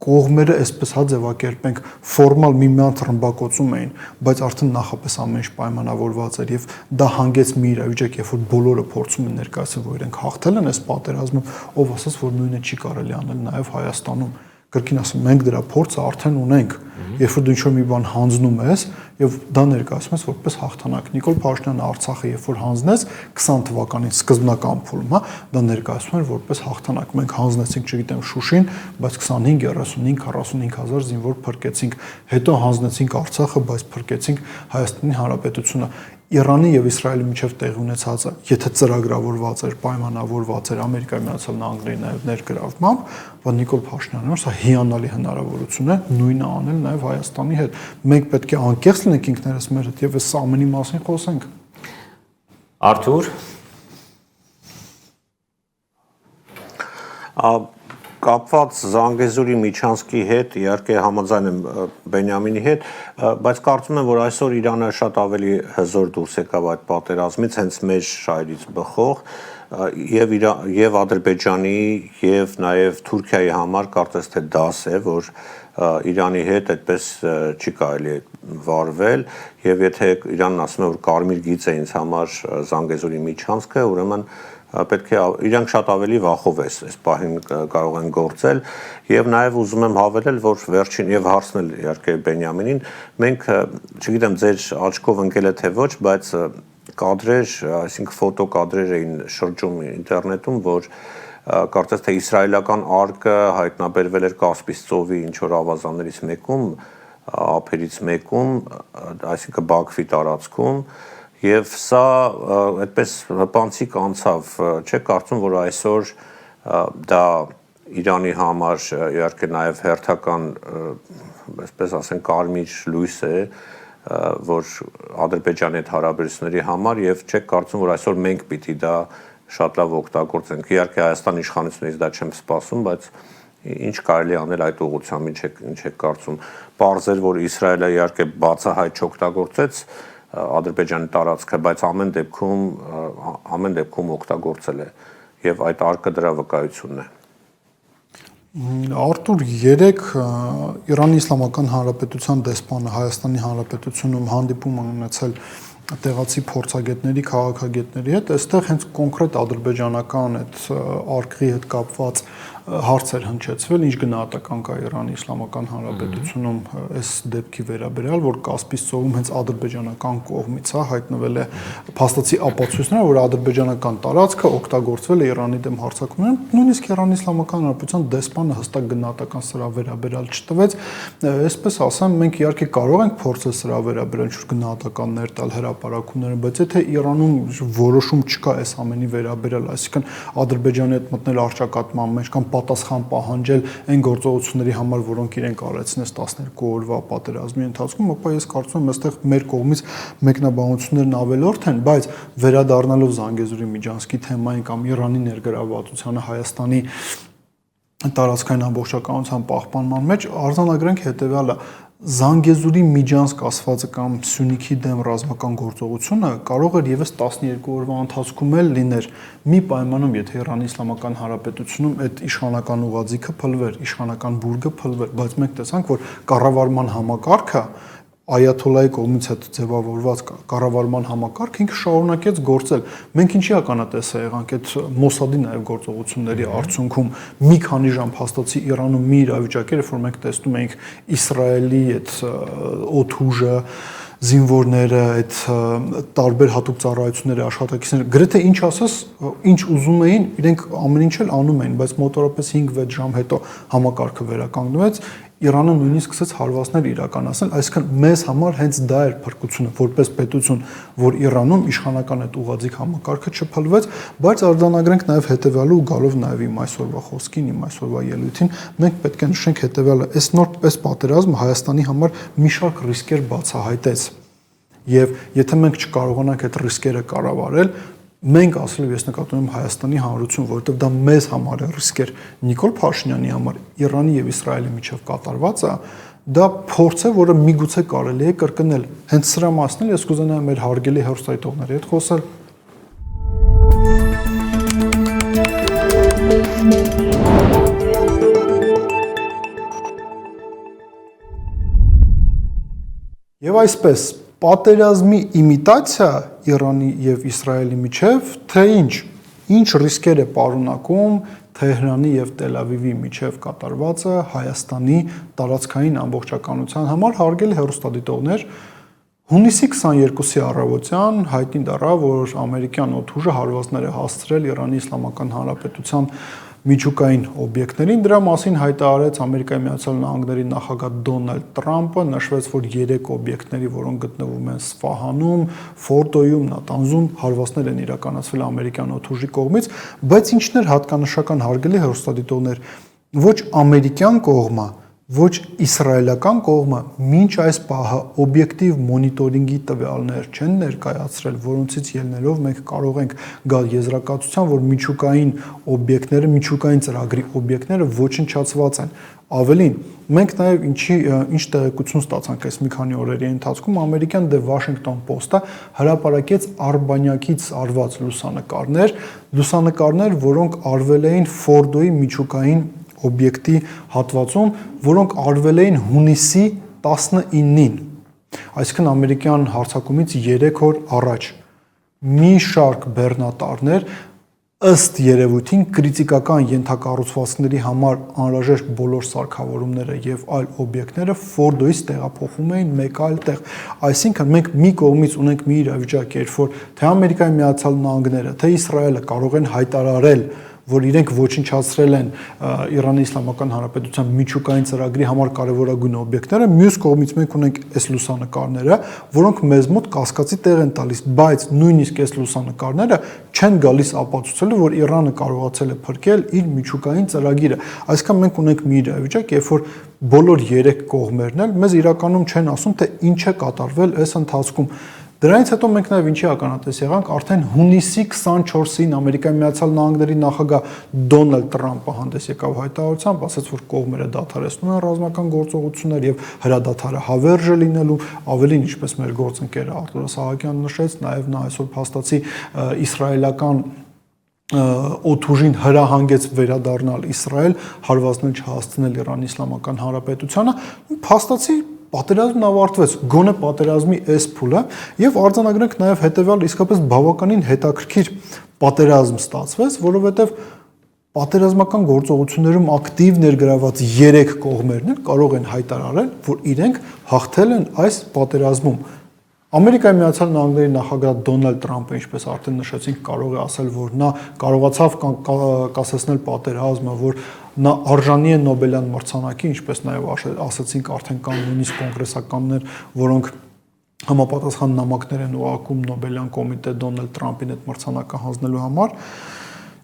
կողմերը այսպես հա ձևակերպենք ֆորմալ միմյանց ռմբակոծում էին, բայց արդեն նախապես ամեն ինչ պայմանավորված էր եւ դա հանգեց մի իրավիճակ, երբ որ բոլորը փորձում են ներկայացնել, որ իրենք հաղթել են այս պատերազմում, ով ասաց, որ նույնը չի կարելի անել նաեւ Հայաստանում։ Կրկին ասում, մենք դրա փորձը արդեն ունենք, երբ որ դու ինչ-որ մի բան հանձնում ես եւ դա ներկայացնում ես որպես հաղթանակ։ Նիկոլ Փաշինյանը Արցախը երբ որ հանձնեց 20 թվականին սկզբնական փուլում, հա, դա ներկայացնում էր որպես հաղթանակ։ Մենք հանձնեցինք, չգիտեմ, Շուշին, բայց 25-35-45,000 զինվոր փրկեցինք, հետո հանձնեցինք Արցախը, բայց փրկեցինք Հայաստանի Հանրապետությունը։ Իրանի եւ Իսրայելի միջև տեղի ունեցածը, եթե ծրագրավորված էր, պայմանավորված էր Ամերիկայի Միացյալ Նահանգների նաեւ ներգրավմամբ, բայց Նիկոլ Փաշինյանը սա հիանալի հնարավորություն է նույնը անել նաեւ Հայաստանի հետ։ Մենք պետք է անկեղծ լինենք ինքներս մեր հետ եւ այս ամենի մասին խոսենք։ Արթուր Կապված Զանգեզուրի միջանցքի հետ իհարկե համաձայն եմ Բենյամինի հետ, բայց կարծում եմ, որ այսօր Իրանը շատ ավելի հզոր դուրս եկավ այդ պատերազմից, հենց մեր շահերից բխող եւ Ադրբեջանի եւ նաեւ Թուրքիայի համար կարծես թե դաս է, որ Իրանի հետ այդպես չի կարելի վարվել եւ եթե Իրանն ասում է, որ կարմիր գիծ է ինձ համար Զանգեզուրի միջանցքը, ուրեմն պետք է իրանք շատ ավելի վախով այս պահին կարող են գործել եւ նաեւ ուզում եմ հավելել, որ վերջին եւ հարցնել իհարկե Բենյամինին, մենք չգիտեմ ձեր աչքով ընկել է թե ոչ, բայց կադրեր, այսինքն ֆոտոկադրեր էին շրջում ինտերնետում, որ կարծես թե իսրայելական արկը հայտնաբերվել էր Կասպից ծովի ինչ որ ավազաններից մեկում, ափերից մեկում, այսինքն Բաքվի տարածքում Եվ սա այդպես հպանցիկ անցավ, չէ՞ կարծում, որ այսօր դա Իրանի համար իհարկե նաև հերթական, այսպես ասենք, կարմիր լույս է, որ Ադրբեջանի հետ հարաբերությունների համար եւ չեք կարծում, որ այսօր մենք պիտի դա շատ լավ օգտագործենք։ Իհարկե Հայաստանի իշխանությունից դա չեմ սպասում, բայց ինչ կարելի անել այդ ուղղությամբ, ինչ եք կարծում։ Պարզ էր, որ Իսրայելը իհարկե բացահայտ չօգտագործեց Ադրբեջանի տարածքը, բայց ամեն դեպքում օգտագործել է եւ այդ արկը դրա վկայությունն է։ Արտուր, երեք Իրանի Իսլամական Հանրապետության դեսպանը Հայաստանի Հանրապետությունում հանդիպում ունեցել տեղացի փորձագետների, քաղաքագետների հետ, այստեղ հենց կոնկրետ ադրբեջանական այդ արկղի հետ կապված հարցեր հնչեցվել, ինչ գնահատական կա Իրանի Իսլամական Հանրապետությունում այս դեպքի վերաբերյալ, որ Կասպից ծովում հենց ադրբեջանական կողմից է հայտնվել է փաստացի ապացույցները, որ ադրբեջանական տարածքը օգտագործվել է Իրանի դեմ հարձակումներում, նույնիսկ Իրանի Իսլամական Հանրապետության դեսպանը հստակ գնահատական սրա վերաբերյալ չտվեց, այսպես ասեմ, մենք իհարկե կարող ենք փորձել սրա վերաբերյալ ինչ-որ գնահատականներ տալ հրապարակումները, բայց եթե Իրանում որոշում չկա այս ամենի վերաբերյալ, այսինքն Ադրբեջանի հետ մտնել առճակատման մեջ կամ պատասխան պահանջել այն գործողությունների համար, որոնք իրենք արեցին այս 12 օրվա պատերազմի ընթացքում, ապա ես կարծում եմ, այստեղ մեր կողմից մեկնաբանություններն ավելորդ են, բայց վերադառնալով Զանգեզուրի միջանցքի թեմային կամ Իրանի ներգրավվածությանը Հայաստանի տարածքային ամբողջականության պահպանման մեջ արձանագրենք հետևյալը. Զանգեզուրի միջանցք ասվածը կամ Սյունիքի դեմ ռազմական գործողությունը կարող էր եւս 12 օրվա ընթացքում էլ լիներ մի պայմանում, եթե Իրանի Իսլամական Հանրապետությունում այդ իշխանական ուղղաձիգը փլվեր, իշխանական բուրգը փլվեր, բայց մենք տեսանք, որ կառավարման համակարգը Այաթոլլայի կողմից հետ ձևավորված կառավարման համակարգը ինքը շարունակեց գործել։ Մենք ինչի ականատես եղանք այդ Մոսադի նաև գործողությունների արդյունքում մի քանի ժամ փաստացի Իրանում մի իրավիճակ էր, որ մենք տեսնում էինք Իսրայելի այդ օդուժը, զինվորները, այդ տարբեր հատուկ ծառայությունների աշխատակիցները գրեթե ինչ ասես, ինչ ուզում էին, իրենք ամեն ինչ էլ անում էին, բայց մոտավորապես 5-6 ժամ հետո համակարգը վերականգնվեց, Իրանը նույնիսկ սկսեց հարվածներ իրականացնել, այսինքն մեզ համար հենց դա էր փրկությունը, որպես պետություն, որ Իրանում իշխանական այդ ուղղաձիգ համակարգը չփլվեց, բայց արձանագրենք նաև հետևյալը ու գալով նաև իմ այսօրվա խոսքին, իմ այսօրվա ելույթին, մենք պետք է նշենք հետևյալը, այս պատերազմը Հայաստանի համար մի շարք ռիսկեր բացահայտեց։ Եվ եթե մենք չկարողանանք այդ ռիսկերը կառավարել, մենք ասելով ես նկատում եմ Հայաստանի Հանրություն, որովհետև դա մեզ համար է ռիսկ էր Նիկոլ Փաշինյանի համար, Իրանի եւ Իսրայելի միջև կատարվածը, դա փորձ է, որը միգուցե կարելի է կրկնել։ Հենց սրա մասն էլ ես կուզենայի մեր հարգելի հեռուստաիտողների հետ խոսել։ Եվ այսպես պատերազմի իմիտացիա Իրանի եւ Իսրայելի միջև, թե ինչ ռիսկեր է պարունակում Թեհրանի եւ Տել Ավիվի միջև կատարվածը Հայաստանի տարածքային ամբողջականության համար, հարգելի հեռուստադիտողներ, հունիսի 22-ի առավոտյան հայտնի դառավ, որ ամերիկյան օդուժը հարվածներ է հասցրել Իրանի Իսլամական Հանրապետության միջուկային օբյեկտներին, դրա մասին հայտարարեց Ամերիկայի Միացյալ Նահանգների նախագահ Դոնալդ Տրամպը, նշվեց, որ 3 օբյեկտների, որոնք գտնվում են Սվահանում, Ֆորդոյում, Նատանզում, հարվածներ են իրականացվել ամերիկյան օդուժի կողմից, բայց ինչն էր հատկանշական, հարգելի հեռուստադիտողներ, ոչ ամերիկյան կողմը, ոչ իսրայելական կողմը մինչ այս պահը օբյեկտիվ մոնիտորինգի տվյալներ չեն ներկայացրել, որոնցից ելնելով մենք կարող ենք գալ եզրակացության, որ միջուկային օբյեկտները, միջուկային ծրագրի օբյեկտները ոչնչացված են։ Ավելին, մենք նաև ինչ տեղեկություն ստացանք այս մի քանի օրերի ընթացքում, ամերիկյան The Washington Post-ը հրապարակեց արբանյակից արված լուսանկարներ, որոնք արվել էին Ֆորդոյի միջուկային օբյեկտի հատվածում, որոնք արվել էին հունիսի 19-ին, այսինքն ամերիկյան հարձակումից 3 օր առաջ, մի շարք բեռնատարներ ըստ երևույթին կրիտիկական ենթակառուցվածքների համար անհրաժեշտ բոլոր սարքավորումները եւ այլ օբյեկտները Ֆորդոյից տեղափոխում էին մեկ այլ տեղ, այսինքն մենք մի կողմից ունենք մի իրավիճակ, երբ որ թե Ամերիկայի Միացյալ Նահանգները, թե Իսրայելը կարող են հայտարարել, որ իրենք ոչնչացրել են Իրանի Իսլամական Հանրապետության միջուկային ծրագրի համար կարևորագույն օբյեկտները, մյուս կողմից մենք ունենք այս լուսանկարները, որոնք մեզ մոտ կասկածի տեղ են տալիս, բայց նույնիսկ այս լուսանկարները չեն գալիս ապացուցելու, որ Իրանը կարողացել է փրկել իր միջուկային ծրագիրը։ Այսինքն մենք ունենք մի իրավիճակ, երբ որ բոլոր 3 կողմերն էլ մեզ իրականում չեն ասում, թե ինչ է կատարվել այս ընթացքում։ Դրանից հետո մենք նաև ինչի ականատես եղանք, արդեն հունիսի 24-ին Ամերիկայի Միացյալ Նահանգների նախագահ Դոնալդ Տրամպը հանդես եկավ հայտարարությամբ, ասաց, որ կողմերը դադարեցնում են ռազմական գործողություններ եւ հրադադարը հավերժ է լինելու, ավելին ինչպես մեր գործընկեր Արտուր Սահակյանն նշեց, նաև նա այսօր փաստացի իսրայելական օդուժին հրահանգեց վերադառնալ Իսրայել, հարվածներ չհասցնել Իրանի Իսլամական Հանրապետությանը, փաստացի պատերազմն ավարտվեց, գոնե պատերազմի այս փուլը, եւ արձանագրենք նաեւ հետեւյալ իսկապես բավականին հետաքրքիր պատերազմ ստացվեց, որովհետեւ պատերազմական գործողություններում ակտիվ ներգրաված 3 կողմերն են կարող են հայտարարել, որ իրենք հաղթել են այս պատերազմում։ Ամերիկայի Միացյալ Նահանգների նախագահ Դոնալդ Թրամփը, ինչպես արդեն նշեցինք, կարող է ասել, որ նա կարողացավ կասեցնել պատերազմը, որ նա արժանի է Նոբելյան մրցանակի, ինչպես նաև ասացինք, արդեն կան նույնիսկ կոնգրեսականներ, որոնք համապատասխան նամակներ են ուղարկում Նոբելյան կոմիտե Դոնալդ Թրամփին այդ մրցանակը հանձնելու համար։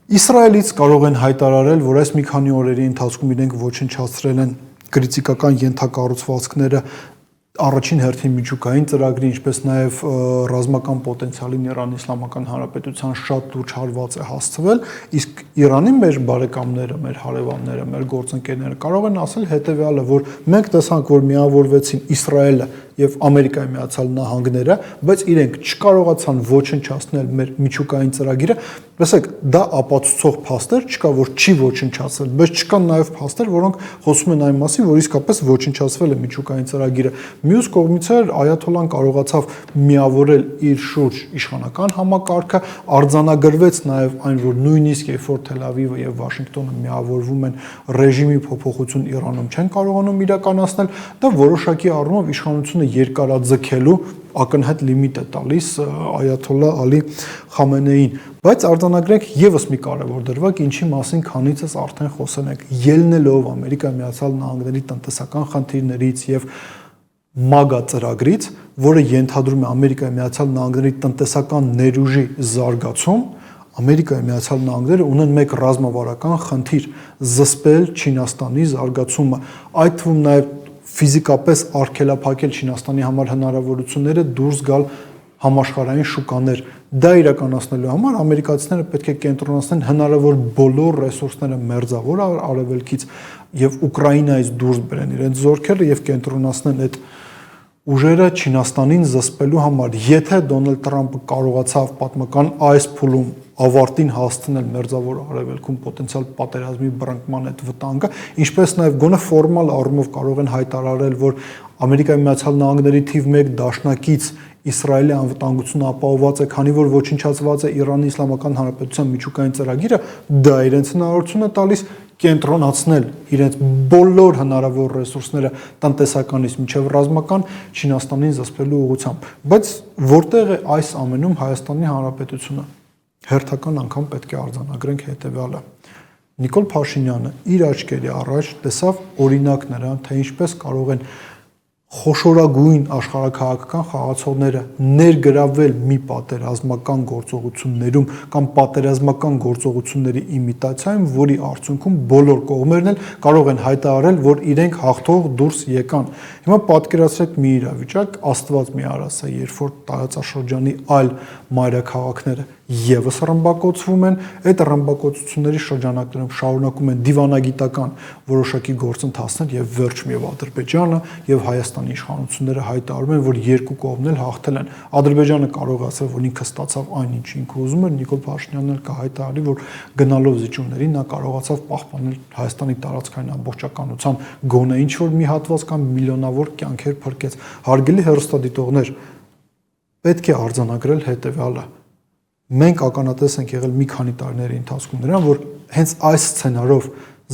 Իսրայելից կարող են հայտարարել, որ այս մի քանի օրերի ընթացքում իրենք ոչնչացրել են քրիտիկական ենթակառուցվածքները առաջին հերթին միջուկային ծրագրի, ինչպես նաև ռազմական պոտենցիալին Իրանի Իսլամական Հանրապետության շատ լուրջ հարված է հասցվել, իսկ Իրանի մեր բարեկամները, մեր հարևանները, մեր գործընկերները կարող են ասել հետևյալը, որ մենք տեսանք, որ միավորվեցին Իսրայելը եւ Ամերիկայի Միացյալ Նահանգները, բայց իրենք չկարողացան ոչնչացնել մեր միջուկային ծրագիրը, լսեք, դա ապացուցող փաստեր չկա, որ չի ոչնչացել, բայց չկան նաև փաստեր, որոնք խոսում են այն մասին, որ իսկապես ոչնչացվել է միջուկային ծրագիրը։ Մյուս կողմից այաթոլլան կարողացավ միավորել իր շուրջ իշխանական համակարգը, արձանագրվեց նաև այն, որ նույնիսկ երբ որ Թել Ավիվը եւ Վաշինգտոնը միավորվում են, ռեժիմի փոփոխություն Իրանում չեն կարողանում իրականացնել, դա որոշակի առումով իշխանությունը երկարաձգելու ակնհայտ լիմիտ է տալիս այաթոլլա Ալի Խամենեին, բայց արձանագրենք եւս մի կարևոր դրվագ, ինչի մասին քանիցս արդեն խոսել ենք, ելնելով Ամերիկայի Միացյալ Նահանգների տնտեսական խնդիրներից եւ MAGA ծրագրից, որը ենթադրում է Ամերիկայի Միացյալ Նահանգների տնտեսական ներուժի զարգացում, Ամերիկայի Միացյալ Նահանգները ունեն մեկ ռազմավարական խնդիր՝ զսպել Չինաստանի զարգացումը, այդ թվում նաև ֆիզիկապես արգելափակել Չինաստանի համար հնարավորությունները դուրս գալ համաշխարհային շուկաներ։ Դա իրականացնելու համար ամերիկացիները պետք է կենտրոնացնեն հնարավոր բոլոր ռեսուրսները մերձավոր արևելքից եւ Ուկրաինայից դուրս բերեն իրենց զորքերը եւ կենտրոնացնեն այդ ուժերը Չինաստանին զսպելու համար։ Եթե Դոնալդ Թրամփը կարողացավ պատմական այս փուլում ավարտին հասցնել մերձավոր արևելքում պոտենցիալ պատերազմի բռնկման այդ վտանգը, ինչպես նաև գոնե ֆորմալ առումով կարող են հայտարարել, որ Ամերիկայի Միացյալ Նահանգների թիվ 1 դաշնակից Իսրայելի անվտանգությունը ապահովված է, քանի որ ոչնչացված է Իրանի Իսլամական Հանրապետության միջուկային ծրագիրը, դա իրենց հնարավորություն է տալիս կենտրոնացնել իրենց բոլոր հնարավոր ռեսուրսները տնտեսականից մինչև ռազմական Չինաստանին զսպելու ուղղությամբ։ Բայց որտեղ է այս ամենում Հայաստանի Հանրապետությունը։ Հերթական անգամ պետք է արձանագրենք հետևյալը։ Նիկոլ Փաշինյանը իր աչքերի առաջ տեսավ օրինակ նրան, թե ինչպես կարող են խոշորագույն աշխարհաքաղաքական խաղացողները ներգրավել մի պատերազմական գործողություններում կամ պատերազմական գործողությունների իմիտացիայում, որի արդյունքում բոլոր կողմերն էլ կարող են հայտարարել, որ իրենք հաղթող դուրս եկան։ Հիմա պատկերացրեք մի իրավիճակ, Աստված մի արասա, երբ որ տարածաշրջանի այլ մայրաքաղաքները եւս ռմբակոծվում են, այդ ռմբակոծությունների շրջանակներում շարունակում են դիվանագիտական որոշակի գործընթացներ եւ վերջում եւ Ադրբեջանը եւ Հայաստանի իշխանությունները հայտարարում են, որ երկու կողմն էլ հաղթել են։ Ադրբեջանը կարող է ասել, որ ինքը ստացավ այն, ինչ ինքը ուզում էր, Նիկոլ Փաշինյանն էլ կհայտարարի, որ գնալով զիջումների նա կարողացավ պահպանել Հայաստանի տարածքային ամբողջականության գոնե ինչ որ մի հատված կամ միլիոնավոր կյանքեր փրկեց։ Հարգելի հեռուստադիտողներ, պետք է արձանագրել հետեւյալը։ Մենք ականատես ենք եղել մի քանի տարիների ընթացքում նրան, որ հենց այս սցենարով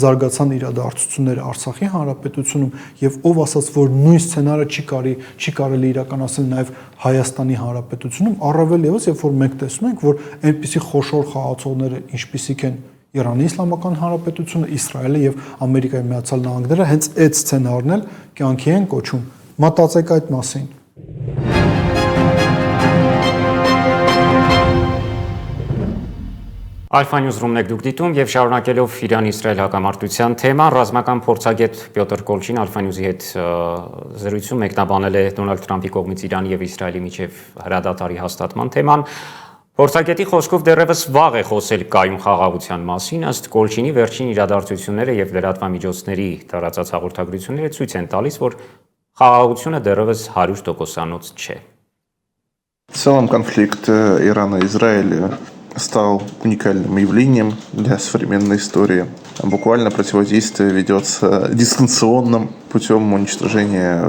զարգացան իրադարձությունները Արցախի հանրապետությունում եւ ով ասաց, որ նույն սցենարը չի կարելի իրականացնել նաեւ Հայաստանի հանրապետությունում, առավել եւս երբ որ մենք տեսնում ենք, որ այնպիսի խոշոր խաղացողները, ինչպիսիք են Իրանի Իսլամական Հանրապետությունը, Իսրայելը եւ Ամերիկայի Միացյալ Նահանգները հենց այդ սցենարն էլ կյանքի են կոչում։ Մտածեք այդ մասին։ Alpha News-ում եք դուք դիտում եւ շարունակելով Իրան-Իսրայել հակամարտության թեման, ռազմական փորձագետ Պյոտր Կոլչին Alpha News-ի հետ զրույցում մեկնաբանել է Դոնալդ Թրամփի կողմից Իրանի եւ Իսրայելի միջև հրադադարի հաստատման թեման։ Փորձագետի խոսքով դեռևս վաղ է խոսել կայուն խաղաղության մասին, ըստ Կոլչինի վերջին իրադարձությունները եւ լրատվամիջոցների տարածած հաղորդագրությունները ցույց են տալիս, որ խաղաղությունը դեռևս 100%-անոց չէ։ В целом конфликт Ирана и Израиля стал уникальным явлением для современной истории. Буквально противодействие ведется дистанционным путем уничтожения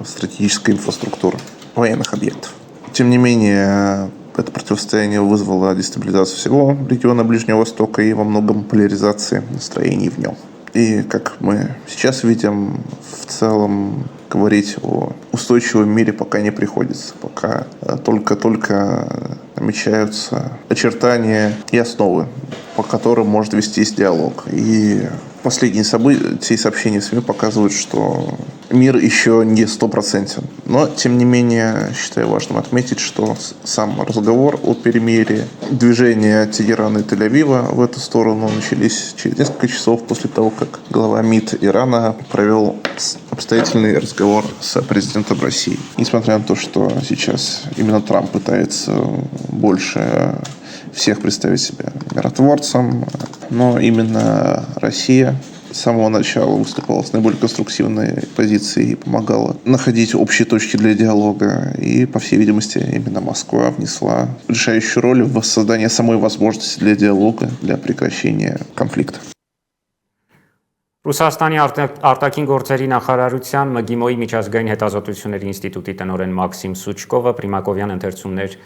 стратегической инфраструктуры, военных объектов. Тем не менее, Это противостояние вызвало дестабилизацию всего региона Ближнего Востока и во многом поляризации настроений в нем. И, как мы сейчас видим, в целом говорить о устойчивом мире пока не приходится. Пока только-только намечаются очертания и основы, по которым может вестись диалог. И последние события и сообщения в СМИ показывают, что мир еще не стопроцентен. Но, тем не менее, считаю важным отметить, что сам разговор о перемирии, движение Тегерана и Тель-Авива в эту сторону начались через несколько часов после того, как глава МИД Ирана провел обстоятельный разговор с президентом России. Несмотря на то, что сейчас именно Трамп пытается больше всех представить себя миротворцем, но именно Россия с самого начала выступала с наиболее конструктивной позицией и помогала находить общие точки для диалога. И, по всей видимости, именно Москва внесла решающую роль в воссоздании самой возможности для диалога, для прекращения конфликта. Ռուսաստանի արտաքին գործերի նախարարության ՄԳԻՄՕ-ի միջազգային հետազոտությունների ինստիտուտի տնօրեն Մաքսիմ Սուչկովը Պրիմակովյան ընթերցումներ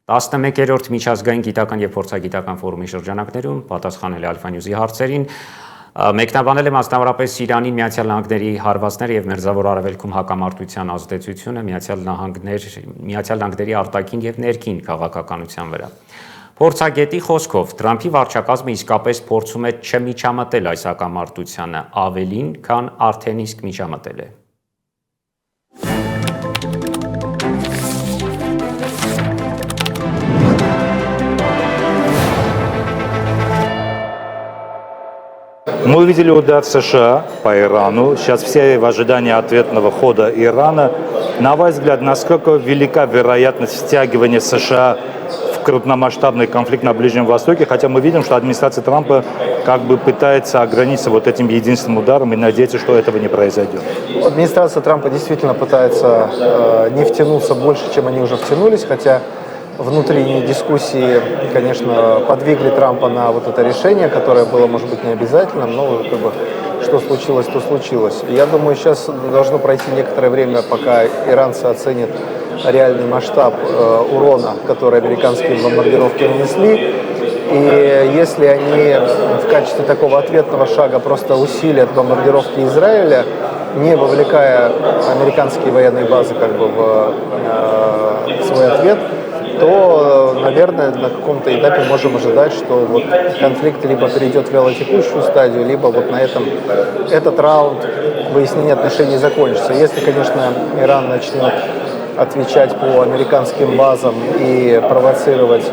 11-րդ միջազգային գիտական եւ փորձագիտական ֆորումի շրջանակներում պատասխանել է Alpha News-ի հարցերին, մեկնաբանել է մասնավորապես Իրանին Միացյալ Նահանգների հարվածները եւ Մերձավոր Արևելքում հակամարտության ազդեցությունը Միացյալ Նահանգների արտաքին եւ ներքին քաղաքականության վրա։ Փորձագետի խոսքով Թրամփի վարչակազմը իսկապես փորձում է չմիջամտել այս հակամարտությանը ավելին, քան արդեն իսկ միջամտել է։ Мы увидели удар США по Ирану. Сейчас все в ожидании ответного хода Ирана. На ваш взгляд, насколько велика вероятность втягивания США в крупномасштабный конфликт на Ближнем Востоке? Хотя мы видим, что администрация Трампа как бы пытается ограничиться вот этим единственным ударом и надеяться, что этого не произойдет. Администрация Трампа действительно пытается не втянуться больше, чем они уже втянулись, хотя внутренние дискуссии, конечно, подвигли Трампа на вот это решение, которое было, может быть, не обязательным, но как бы, что случилось, то случилось. Я думаю, сейчас должно пройти некоторое время, пока иранцы оценят реальный масштаб урона, который американские бомбардировки нанесли. И если они в качестве такого ответного шага просто усилят бомбардировки Израиля, не вовлекая американские военные базы как бы в свой ответ, то, наверное, на каком-то этапе можем ожидать, что вот конфликт либо перейдет в вялотекущую стадию, либо вот на этот раунд выяснения отношений закончится. Если, конечно, Иран начнет отвечать по американским базам и провоцировать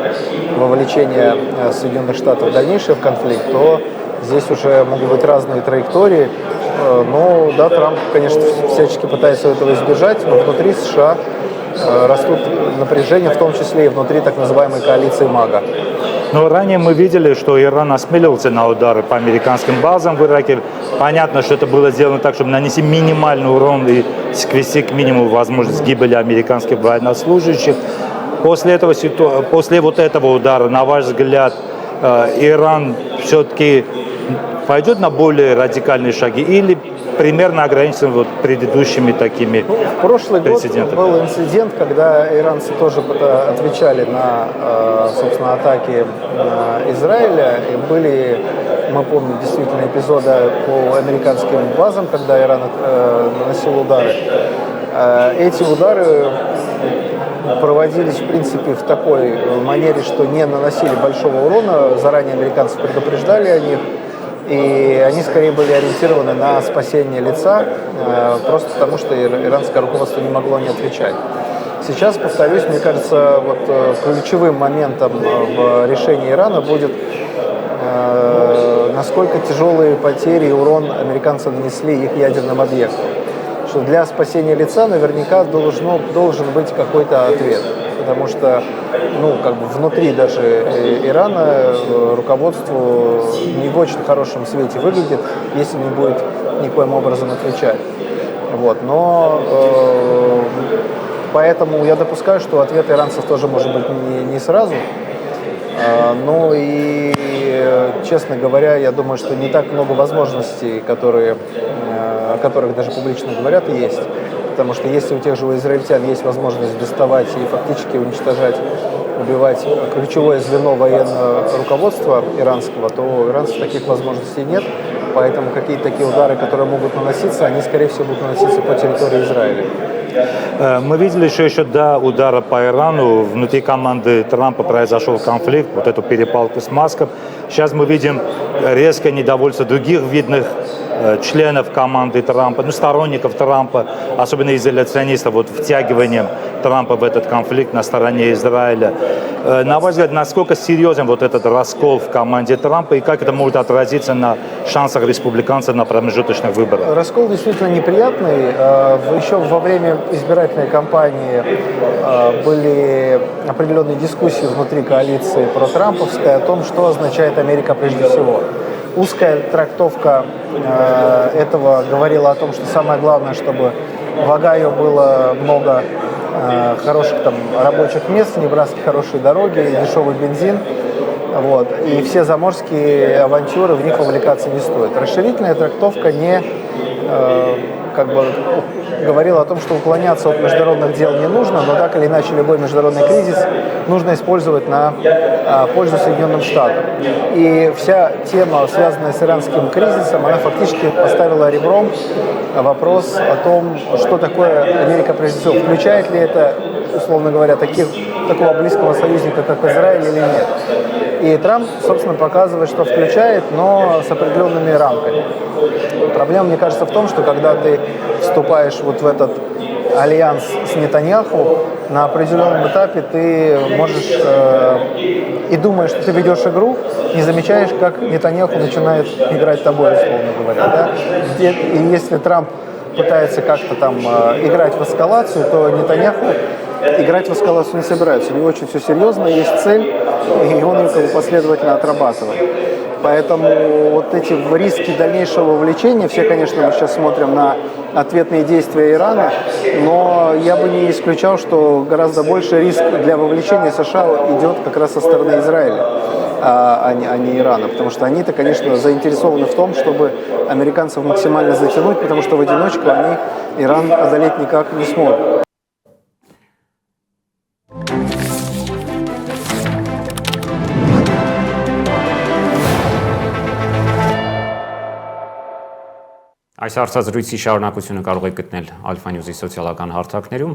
вовлечение Соединенных Штатов в дальнейший конфликт, то здесь уже могут быть разные траектории. Но да, Трамп, конечно, всячески пытается этого избежать, но внутри США растут напряжения, в том числе и внутри так называемой коалиции МАГА. Но ранее мы видели, что Иран осмелился на удары по американским базам в Ираке. Понятно, что это было сделано так, чтобы нанести минимальный урон и свести к минимуму возможность гибели американских военнослужащих. После вот этого удара, на ваш взгляд, Иран все-таки пойдет на более радикальные шаги или примерно ограничен вот предыдущими такими в прошлый год был инцидент, когда иранцы тоже отвечали на, собственно, атаки Израиля. И были, мы помним, действительно эпизоды по американским базам, когда Иран наносил удары. Эти удары проводились, в принципе, в такой манере, что не наносили большого урона. Заранее американцы предупреждали о них. И они скорее были ориентированы на спасение лица, просто потому что иранское руководство не могло не отвечать. Сейчас, повторюсь, мне кажется, вот ключевым моментом в решении Ирана будет, насколько тяжелые потери и урон американцы нанесли их ядерным объектам. Что для спасения лица наверняка должен быть какой-то ответ. Потому что, как бы внутри даже Ирана руководству не в очень хорошем свете выглядит, если не будет никоим образом отвечать. Вот. Но поэтому я допускаю, что ответ иранцев тоже может быть не сразу. Ну и, честно говоря, я думаю, что не так много возможностей, о которых даже публично говорят, есть. Потому что если у тех же израильтян есть возможность доставать и фактически уничтожать убивать ключевое звено военного руководства иранского, то у иранцев таких возможностей нет. Поэтому какие-то такие удары, которые могут наноситься, они, скорее всего, будут наноситься по территории Израиля. Мы видели, что еще до удара по Ирану внутри команды Трампа произошел конфликт, вот эту перепалку с Маском. Сейчас мы видим резкое недовольство других видных членов команды Трампа, ну, сторонников Трампа, особенно изоляционистов, вот втягиванием Трампа в этот конфликт на стороне Израиля. На ваш взгляд, насколько серьезен вот этот раскол в команде Трампа и как это может отразиться на шансах республиканцев на промежуточных выборах? Раскол действительно неприятный. Еще во время избирательной кампании были определенные дискуссии внутри коалиции протрамповской о том, что означает Америка прежде всего. Узкая трактовка этого говорила о том, что самое главное, чтобы в Огайо было много хороших там рабочих мест, в Небраске хорошие дороги, дешевый бензин. Вот. И все заморские авантюры, в них вовлекаться не стоит. Расширительная трактовка не говорила о том, что уклоняться от международных дел не нужно, но так или иначе любой международный кризис нужно использовать на пользу Соединенным Штатам. И вся тема, связанная с иранским кризисом, она фактически поставила ребром вопрос о том, что такое Америка прежде всего. Включает ли это, условно говоря, такого близкого союзника, как Израиль, или нет. И Трамп, собственно, показывает, что включает, но с определенными рамками. Проблема, мне кажется, в том, что когда ты вступаешь вот в этот альянс с Нетаньяху, на определенном этапе ты можешь и думаешь, что ты ведешь игру, не замечаешь, как Нетаньяху начинает играть тобой, условно говоря. Да? И если Трамп пытается как-то там играть в эскалацию, то Нетаньяху играть в эскалацию не собирается. У него очень все серьезно, есть цель, и он ее последовательно отрабатывает. Поэтому вот эти риски дальнейшего вовлечения, все, конечно, мы сейчас смотрим на ответные действия Ирана, но я бы не исключал, что гораздо больше риск для вовлечения США идет как раз со стороны Израиля, а не Ирана, потому что они-то, конечно, заинтересованы в том, чтобы американцев максимально затянуть, потому что в одиночку они Иран одолеть никак не смогут. Այս հարցազրույցի շարունակությունը կարող եք գտնել Alpha News-ի սոցիալական հարթակներում։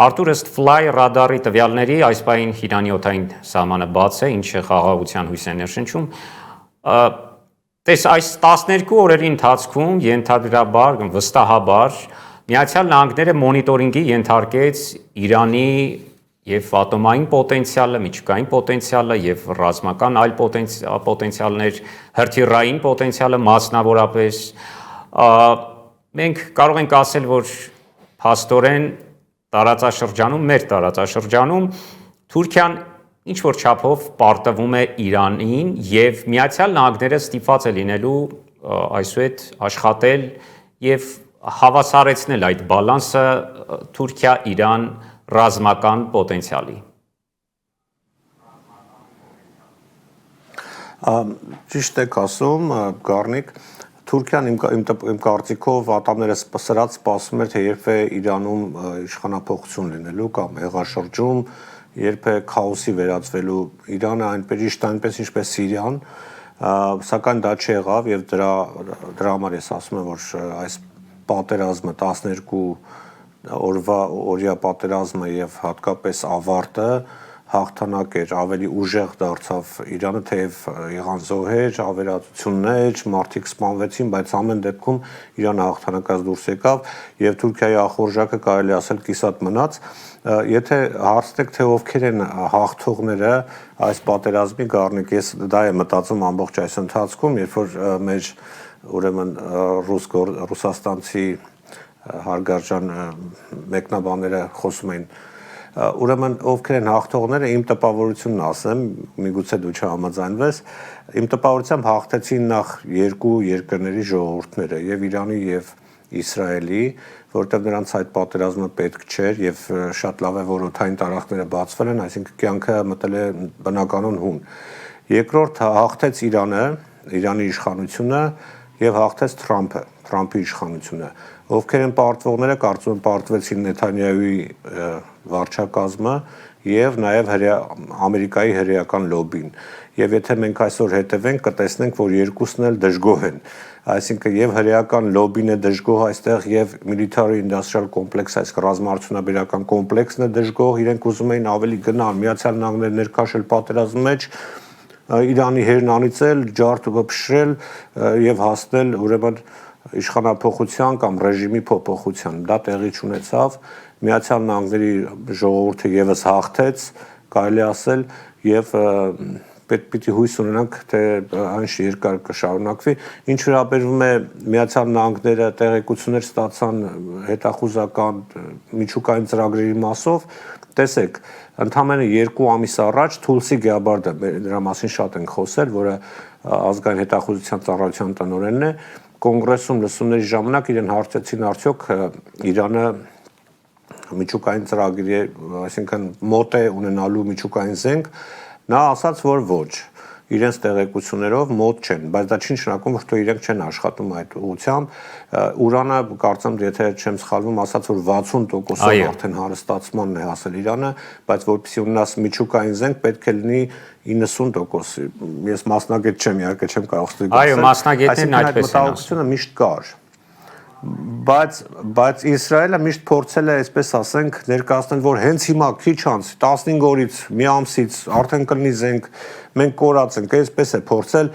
Arthur ըստ Fly ռադարի տվյալների այս պահին Իրանի օդային սահմանը բաց է, ինչը խաղաղության հույս է ներշնչում։ Այս 12 օրերի ընթացքում ենթադրաբար, վստահաբար Միացյալ Նահանգները մոնիտորինգի ենթարկեց Իրանի եւ ատոմային պոտենցիալը, միջուկային պոտենցիալը եւ ռազմական այլ պոտենցիալներ, հրթիռային պոտենցիալը մասնավորապես մենք կարող ենք ասել, որ փաստորեն մեր տարածաշրջանում Թուրքիան ինչ որ չափով պարտվում է Իրանին եւ Միացյալ Նահանգները ստիպված է լինելու այսուհետ աշխատել եւ հավասարեցնել այդ բալանսը Թուրքիա-Իրան ռազմական պոտենցիալի։ Ճիշտ եք ասում, Գառնիկ, Թուրքիան իմ կարծիքով ատամները սրած սպասում էր, թե երբ է Իրանում իշխանափոխություն լինելու կամ հեղաշրջում, երբ է քաոսի վերածվելու Իրանը այնպես ինչպես Սիրիան, սակայն դա չեղավ եւ դրա համար ես ասում եմ, որ այս պատերազմը 12 օրվա պատերազմը եւ հատկապես ավարտը հաղթանակ էր, ավելի ուժեղ դարձավ Իրանը, թեև եղան զոհեր, ավերածություններ, մարդիկ սպանվեցին, բայց ամեն դեպքում Իրանը հաղթանակած դուրս եկավ եւ Թուրքիայի ախորժակը կարելի ասել կիսատ մնաց։ Եթե հարցնեք, թե ովքեր են հաղթողները այս պատերազմի, Գառնիկ, ես դա եմ մտածում ամբողջ այս ընթացքում, երբ որ մեր ուրեմն ռուսաստանցի հարգարժան մեկնաբանները խոսում էին Ուրեմն ովքեր են հաղթողները, իմ տպավորությունն ասեմ, միգուցե դու չհամաձայնվես, իմ տպավորությամբ հաղթեցին նախ երկու երկրների ժողովուրդները, եւ Իրանի եւ Իսրայելի, որտեղ նրանց այդ պատերազմը պետք չէր եւ շատ լավ է, որ օդային տարածքները բացվել են, այսինքն կյանքը մտել է բնականon հուն։ Երկրորդ հաղթեց Իրանը, Իրանի իշխանությունը եւ հաղթեց Թրամփի իշխանությունը։ Ովքեր են պարտվողները, կարծում եմ պարտվեցին Նեթանյահուի վարչակազմը եւ նաեւ Ամերիկայի հրեական լոբին։ Եվ եթե մենք այսօր հետևենք, կտեսնենք, որ երկուսն էլ դժգոհ են։ Այսինքն եւ հրեական լոբին է դժգոհ այստեղ եւ military industrial complex, այսինքն ռազմաարդյունաբերական կոմպլեքսն է դժգոհ, իրենք ուզում էին ավելի գնալ Միացյալ Նահանգներ ներքաշել պատերազմի մեջ, Իրանի հերն անիծել, ջարդը փշրել եւ հասնել ուրեմն իշխանափոխության կամ ռեժիմի փոփոխության։ Դա տեղի չունեցավ, Միացյալ Նահանգների ժողովուրդը եւս հաղթեց, կարելի ասել, եւ պիտի հույս ունենանք, թե այն երկար կշարունակվի։ Ինչ վերաբերում է Միացյալ Նահանգները տեղեկություններ ստացան հետախուզական միջուկային ծրագրերի մասով, տեսեք, ընդամենը 2 ամիս առաջ Թուլսի Գեաբարդը, դրա մասին շատ ենք խոսել, որը ազգային հետախուզության ծառայության տնօրենն է, կոնգրեսում լսումների ժամանակ իրեն հարցեցին արդյոք Իրանը միջուկային ծրագրի, այսինքն մոտ է ունենալու միջուկային զենք, նա ասաց, որ ոչ, իրենց տեղեկություններով մոտ չեն, բայց դա չի նշանակում, որ իրենք չեն աշխատում այդ ուղղությամբ, Ուրանը կարծեմ, եթե չեմ սխալվում, ասաց, որ 60% արդեն հարստացմանն է հասել Իրանը, բայց որպեսզի ունենաս միջուկային զենք, պետք է լինի 90%, ես մասնագետ չեմ, իհարկե չեմ կարող ստուգել։ Այո, մասնագետներն այդպես են ասում։ Մտահոգությունը միշտ կար։ Բայց Իսրայելը միշտ փորձել է, այսպես ասենք, ներկայացնել, որ հենց հիմա քիչ անց 15 օրից, մի ամսից արդեն կլինի զենք, մենք կորած ենք, այսպես է փորձել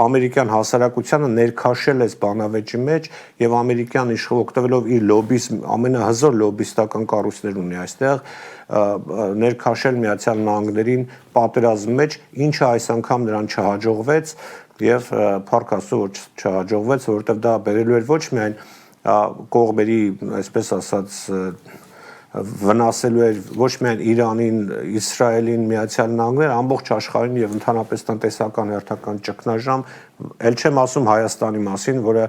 ամերիկյան հասարակությանը ներքաշել այս բանավեճի մեջ եւ ամերիկյան իշխող օգտվելով իր լոբիզմ, ամենահզոր լոբիստական կառույցներ ունի այստեղ, ներքաշել Միացյալ Նահանգներին պատերազմի մեջ, ինչը այս անգամ նրան չհաջողվեց եւ փառք Աստծո, որ չհաջողվեց, որովհետեւ դա բերելու էր ոչ միայն կողմերի, այսպես ասած, վնասելու էր ոչ միայն Իրանին, Իսրայելին, Միացյալ Նահանգները, ամբողջ աշխարհին եւ ընդհանրապես տնտեսական հերթական ճգնաժամ, ել չեմ ասում Հայաստանի մասին, որը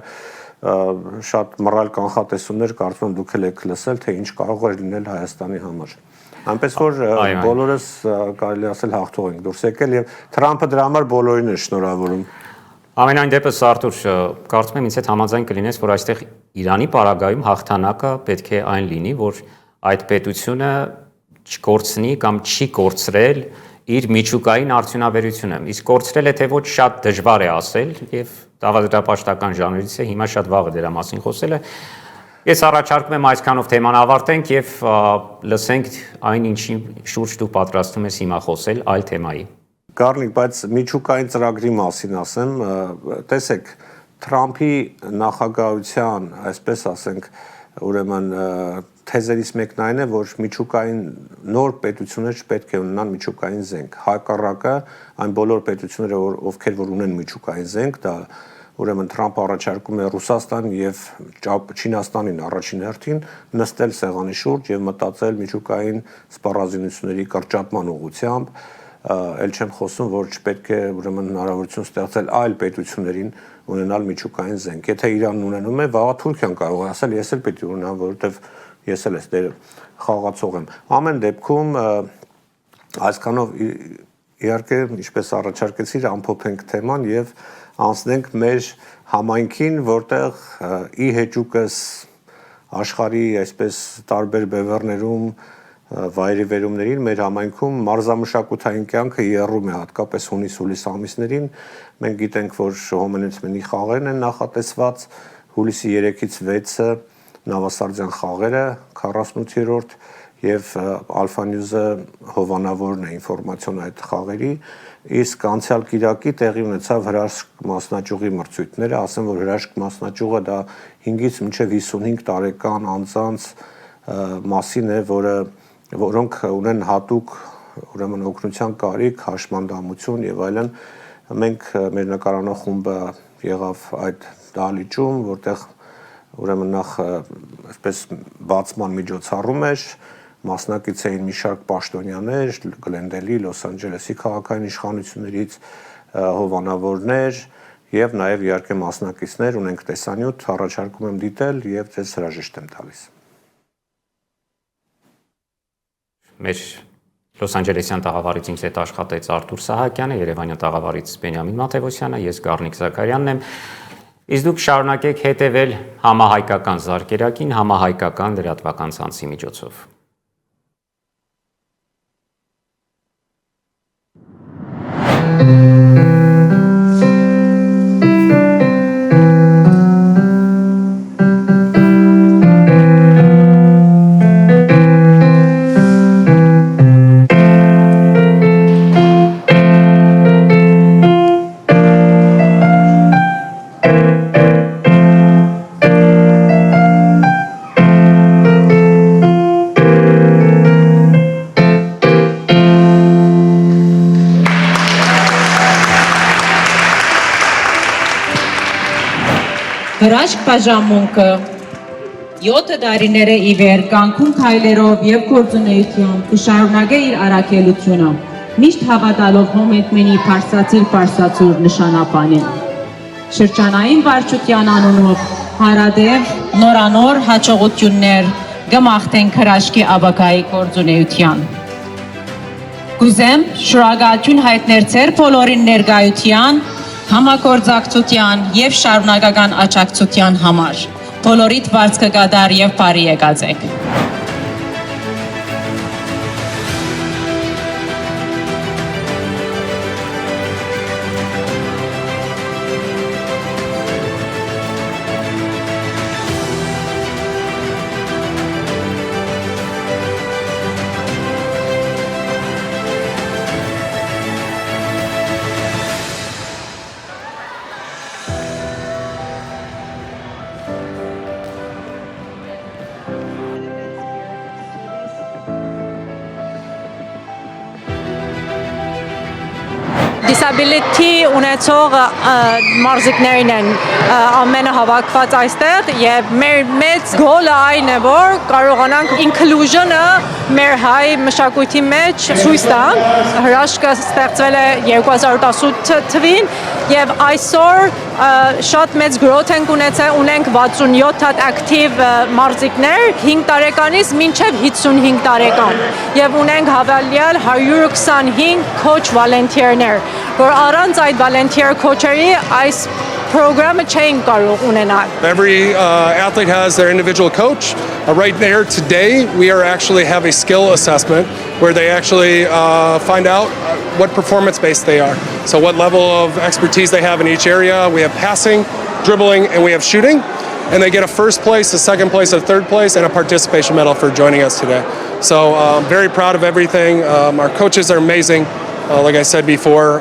շատ մռայլ կանխատեսումներ կարծում եմ դուք եք լսել, թե ինչ կարող է լինել Հայաստանի համար։ Այնպես որ բոլորս կարելի ասել հաղթող ենք դուրս եկել եւ Թրամփը դրա համար բոլորին է շնորհավորում։ Ամենայն դեպս Արտուր, կարծում եմ ինձ հետ համաձայն կլինես, որ այստեղ Իրանի պարագայում հաղթանակը պետք է այն լինի, որ այդ պետությունը չկորցնի կամ չի կորցրել իր միջուկային արդյունաբերությունը։ Իսկ կորցրել է թե ոչ շատ դժվար է ասել եւ դավադրապաշտական ժանրից է, հիմա շատ վաղ է դրա մասին խոսելը։ Ես առաջարկում եմ այսքանով թեման ավարտենք եւ լսենք այն ինչի շուրջ դու պատրաստում ես հիմա խոսել այլ թեմայի։ Գառնիկ, բայց միջուկային ծրագրի մասին ասեմ, տեսեք, Թրամփի նախագահության, այսպես ասենք, ուրեմն թեզերից մեկն այն է, որ միջուկային նոր պետություններ չպետք է ունենան միջուկային զենք։ Հակառակը այն բոլոր պետությունները, ովքեր որ ունեն միջուկային զենք, դա ուրեմն Թրամփը առաջարկում է Ռուսաստան եւ Չինաստանին առաջին հերթին նստել սեղանի շուրջ եւ մտածել միջուկային սպառազինությունների կրճատման ուղղությամբ, ել չեմ խոսում, որ չպետք է ուրեմն հնարավորություն ստեղծել այլ պետություններին ունենալ միջուկային զենք։ Եթե Իրանն ունենում է, վաղը Թուրքիան կարող է ասել, ես էլ պետք է ունենամ, որովհետեւ ես էլ ես խաղացող եմ։ Ամեն դեպքում այսքանով իհարկե, ինչպես առաջարկեցիր, ամփոփենք թեման եւ անցնենք մեր համայնքին, որտեղ ի հեճուկս աշխարհի այսպես տարբեր բևեռներում վայրիվերումներին մեր համայնքում մարզամշակութային կյանքը եռում է հատկապես հունիս-հուլիս ամիսներին։ Մենք գիտենք, որ հոմենեցմենի խաղերն են նախատեսված, հուլիսի 3-ից 6-ը Նավասարդյան խաղերը 48-րդ եւ Alpha News-ը հովանավորն է ինֆորմացիոն այդ խաղերի, իսկ անցյալ կիրակի տեղի ունեցավ հրաշք մասնաճյուղի մրցույթները, ասեմ, որ հրաշք մասնաճյուղը դա 5-ից մինչև 55 տարեկան անձանց մասին է, որոնք ունեն հատուկ ուրեմն օգնության կարիք, հաշմանդամություն եւ այլն։ Մենք մեր նկարանող խումբը եղավ այդ դահլիճում, որտեղ ուրեմն նախ այսպես բացման միջոցառում էր, մասնակից էին մի շարք պաշտոնյաներ, Գլենդելի, Լոս Անջելեսի քաղաքային իշխանություններից, հովանավորներ եւ նաեւ իհարկե մասնակիցներ, ունենք տեսանյութ, առաջարկում եմ դիտել եւ ձեզ հրաժեշտ եմ տալիս։ Մեր Լոս Անջելեսյան տաղավարից ինձ հետ աշխատեց Արտուր Սահակյանը, Երևանյան տաղավարից Բենյամին Մաթևոսյանը, ես Գառնիկ Զաքարյանն եմ։ Իսկ դուք շարունակեք հետևել համահայկական զարկերակին, համահայկական լրատվական ցանցի միջոցով։ Հրաշք բաժանմունքը 7 տարիները ի վեր կյանքում քայլերով եւ գործունեությամբ կշարունակե իր առաքելությունը, միշտ հավատալով հոմենտմենի Փարսացիր նշանապանին։ Շրջանային վարչության անունով հարադեպ նորանոր հաջողություններ կմաղթենք հրաշքի աբակայի գործունեության։ Կուզեմ շնորհակալություն հայտնել ձեր բոլորին ներկայության, համագործակցության եւ շարունակական աջակցության համար։ Բոլորիդ բարձ կգադար եւ բարի եկած եք։ disability ունեցող մարզիկներն են ամենը հավաքված այստեղ եւ մեր մեծ գոլը այն է որ կարողանանք inclusion-ը մեր հայ մշակույթի մեջ ցույց տանք հրաշքը ստեղծվել է 2018 թվին եւ այսօր շատ մեծ growth ունենք 67 հատ active մարզիկներ 5 տարեկանից մինչև 55 տարեկան եւ ունենք հավելյալ 125 coach volunteer-ներ որ առանց այդ volunteer coach-երի այս program չէին կարող ունենալ. Every athlete has their individual coach. Right there today, we actually have a skill assessment where they actually find out what performance-based they are. So what level of expertise they have in each area. We have passing, dribbling, and we have shooting. And they get a first place, a second place, a third place, and a participation medal for joining us today. So very proud of everything. Our coaches are amazing, like I said before.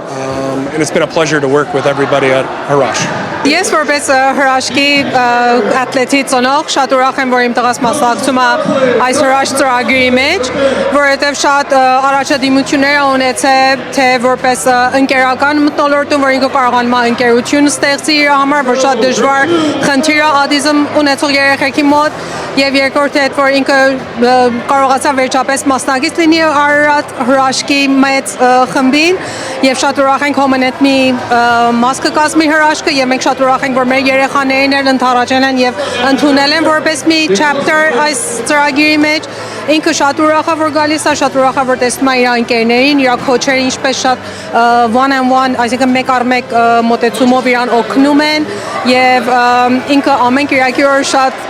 And it's been a pleasure to work with everybody at Harash. Ես որպես հրաշքի ատլետի ծնող շատ ուրախ եմ որ իմ տղաս մասնակցում է այս հրաշ ծրագրի մեջ, որովհետև շատ առաջադիմություններ ունեցել թե որպես ընկերական մթնոլորտում որ ինքը կարողանում է ընկերություն ստեղծի իր համար, որ շատ դժվար խնդիր է աուտիզմ ունեցող երեխեքի մոտ եւ երկրորդը այդ որ ինքը կարողացավ վերջապես մասնակից լինի Արարատ հրաշքի մեծ խմբին եւ շատ ուրախ ենք հոմենետնի մաս կկազմի հրաշքը եւ մենք շատ ուրախ ենք որ մեր երեխաներն էլ ընդառաջել են եւ ընդունել են որպես մի chapter այս ծրագրի մեջ ինքը շատ ուրախ է որ գալիս է շատ ուրախ է որ տեսնում է իր ընկերներին իր քոչերին ինչպես շատ one on one այսինքն մեկ առ մեկ մոտեցումով իրան օգնում են եւ ինքը ամեն կիրակի օր շատ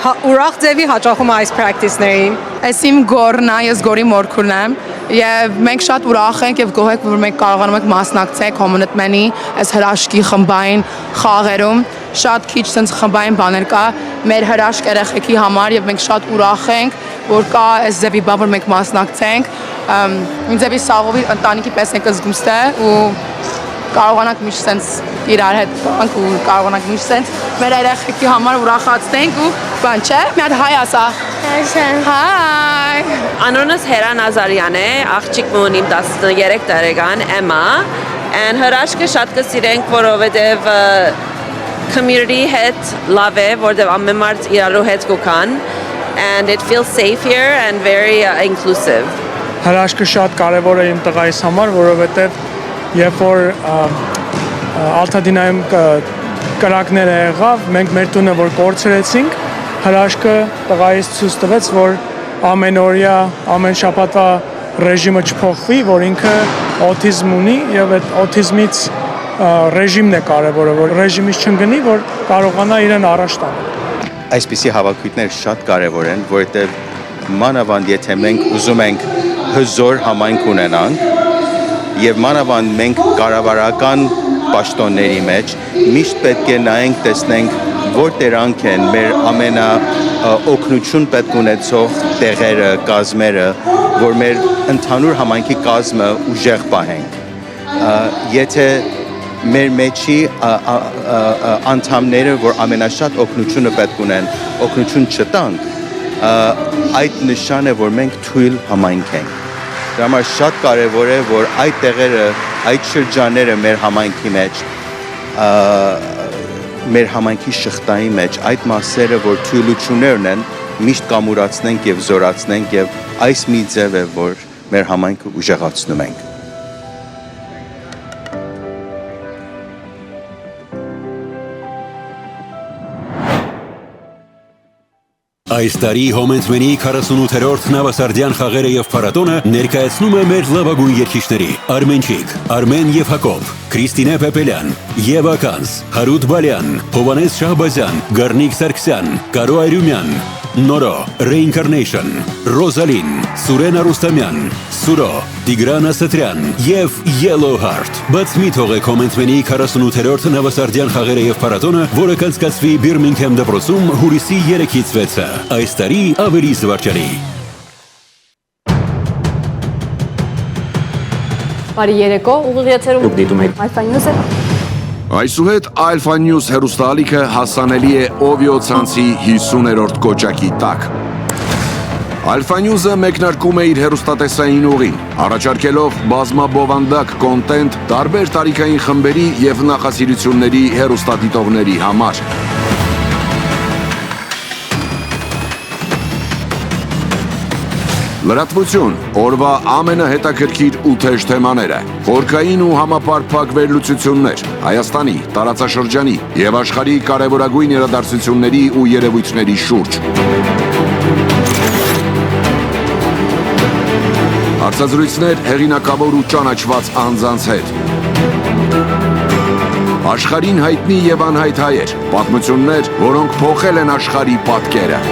ուրախ ձևի հաճախում է այս practice-ներին Այս իմ գորն է, ես գորի մորքուրն եմ եւ մենք շատ ուրախ ենք եւ գոհ ենք որ մենք կարողանում ենք մասնակցել Commonwealth-ի այս հրաշքի խմբային խաղերում շատ քիչ sense խմբային բաներ կա մեր հրաշք երեխեքի համար եւ մենք շատ ուրախ ենք որ կա այս ձևի բան որ մենք մասնակցենք ինձ ձևի սաղովի ընտանիքի պես ենք զգում ստեղ ու կարողանանք միշտ sense իրար հետ գանք ու կարողանանք միշտ sense մեր երեխեքի համար ուրախացնենք ու բան չէ մի հատ հայ ասա Hi Անունս Հերա Նազարյան է աղջիկն ունիմ 13 տարեկան Էմա and հրաշքը շատ կսիրենք որովհետև community հետ լավ է որովհետև ամեն մարդ իրարու հետ կան and it feels safe here and very inclusive Հրաշքը շատ կարևոր է իմ տղայիս համար որովհետև երբ որ Ալթադինայում կրակները եղավ մենք մեր տունը որ կորցրեցինք հրաշքը տղայիս ցույց տվեց որ ամենօրյա ամեն շաբաթվա ռեժիմը չփոխվի որ ինքը օտիզմ ունի եւ այդ օտիզմից ռեժիմն է կարևորը որ ռեժիմից չընկնի որ կարողանա իրեն առաջ տանել Այսպիսի հավաքույթներ շատ կարևոր են որովհետեւ մանավանդ եթե մենք ուզում ենք հզոր համայնք ունենանք եւ մանավանդ մենք կառավարական պաշտոնների մեջ միշտ պետք է նայենք, տեսնենք որ դրանք են մեր ամենա օգնություն պետք ունեցող տեղերը, կազմերը, որ մեր ընդհանուր համայնքի կազմը ուժեղ պահենք։ Եթե մեր մեջի անդամները, որ ամենաշատ օգնությունը պետք ունեն, օգնություն չտանք, այդ նշան է, որ մենք թույլ համայնք ենք։ Դրա համար շատ կարևոր է, որ այդ տեղերը, այդ շրջանները մեր համայնքի մեջ, մեր համայնքի շղթայի մեջ, այդ մասերը, որ թույլություններն են, միշտ կամուրացնենք եւ զորացնենք եւ այս մի ձև է, որ մեր համայնքը ուժեղացնում ենք։ Այս տարի Հոմենտմենի 48-րդ նավասարդյան խաղերը եւ փառատոնը ներկայացնում է մեր լավագույն երգիչների՝ Արմենչիկ, Արմեն եւ Հակոբ, Քրիստինե Պեպելյան, Եվա Կանս, Հարութ Բալյան, Հովանես Շահբազյան, Գառնիկ Սարգսյան, Կարո Այրումյան, Նորո, Reincarnation, Ռոզալին, Սուրեն Արուստամյան, Սուրո, Տիգրան Ասատրյան եւ Yellow Heart։ Բաց մի թողեք Հոմենտմենի 48-րդ նավասարդյան խաղերը եւ փառատոնը, որը կանցկացվի Բիրմինգհեմ դպրոցում հուլիսի 3-ից 6-ը։ Այս տարի ավելի զվարճալի։ Բարի երեկո, ուղիղ Դուք դիտում եք Alpha News-ը։ Այսուհետ Alpha News հեռուստաալիքը հասանելի է Ovio ցանցի 50-րդ կոճակի տակ։ Alpha News-ը մեկնարկում է իր հեռուստատեսային ուղին, առաջարկելով բազմաբովանդակ կոնտենտ տարբեր տարիքային խմբերի եւ նախասիրությունների հեռուստադիտողների համար։ Լրատվություն, օրվա ամենահետաքրքիր ու թեժ թեմաները, խորքային ու համապարփակ վերլուծություններ, Հայաստանի, տարածաշրջանի եւ աշխարհի կարևորագույն իրադարձությունների ու երևույթների շուրջ։ Հարցազրույցներ հեղինակավոր ու ճանաչված անձանց հետ։ Աշխարհին հայտնի եւ անհայտ հայեր, պատմություններ, որոնք փոխել են աշխարհի պատկերը։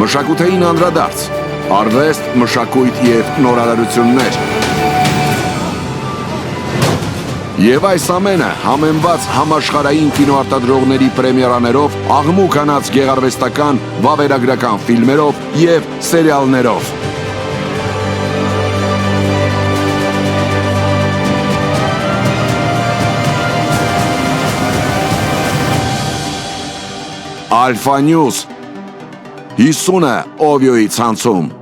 Մշակութային անդրադարձ, արվեստ, մշակույթ եւ նորարարություններ։ Եվ այս ամենը համեմված համաշխարհային կինոարտադրողների պրեմիերաներով, աղմուկ անած գեղարվեստական, վավերագրական ֆիլմերով եւ սերիալներով։ Alpha News 50-ը Ovio-ի ցանցում։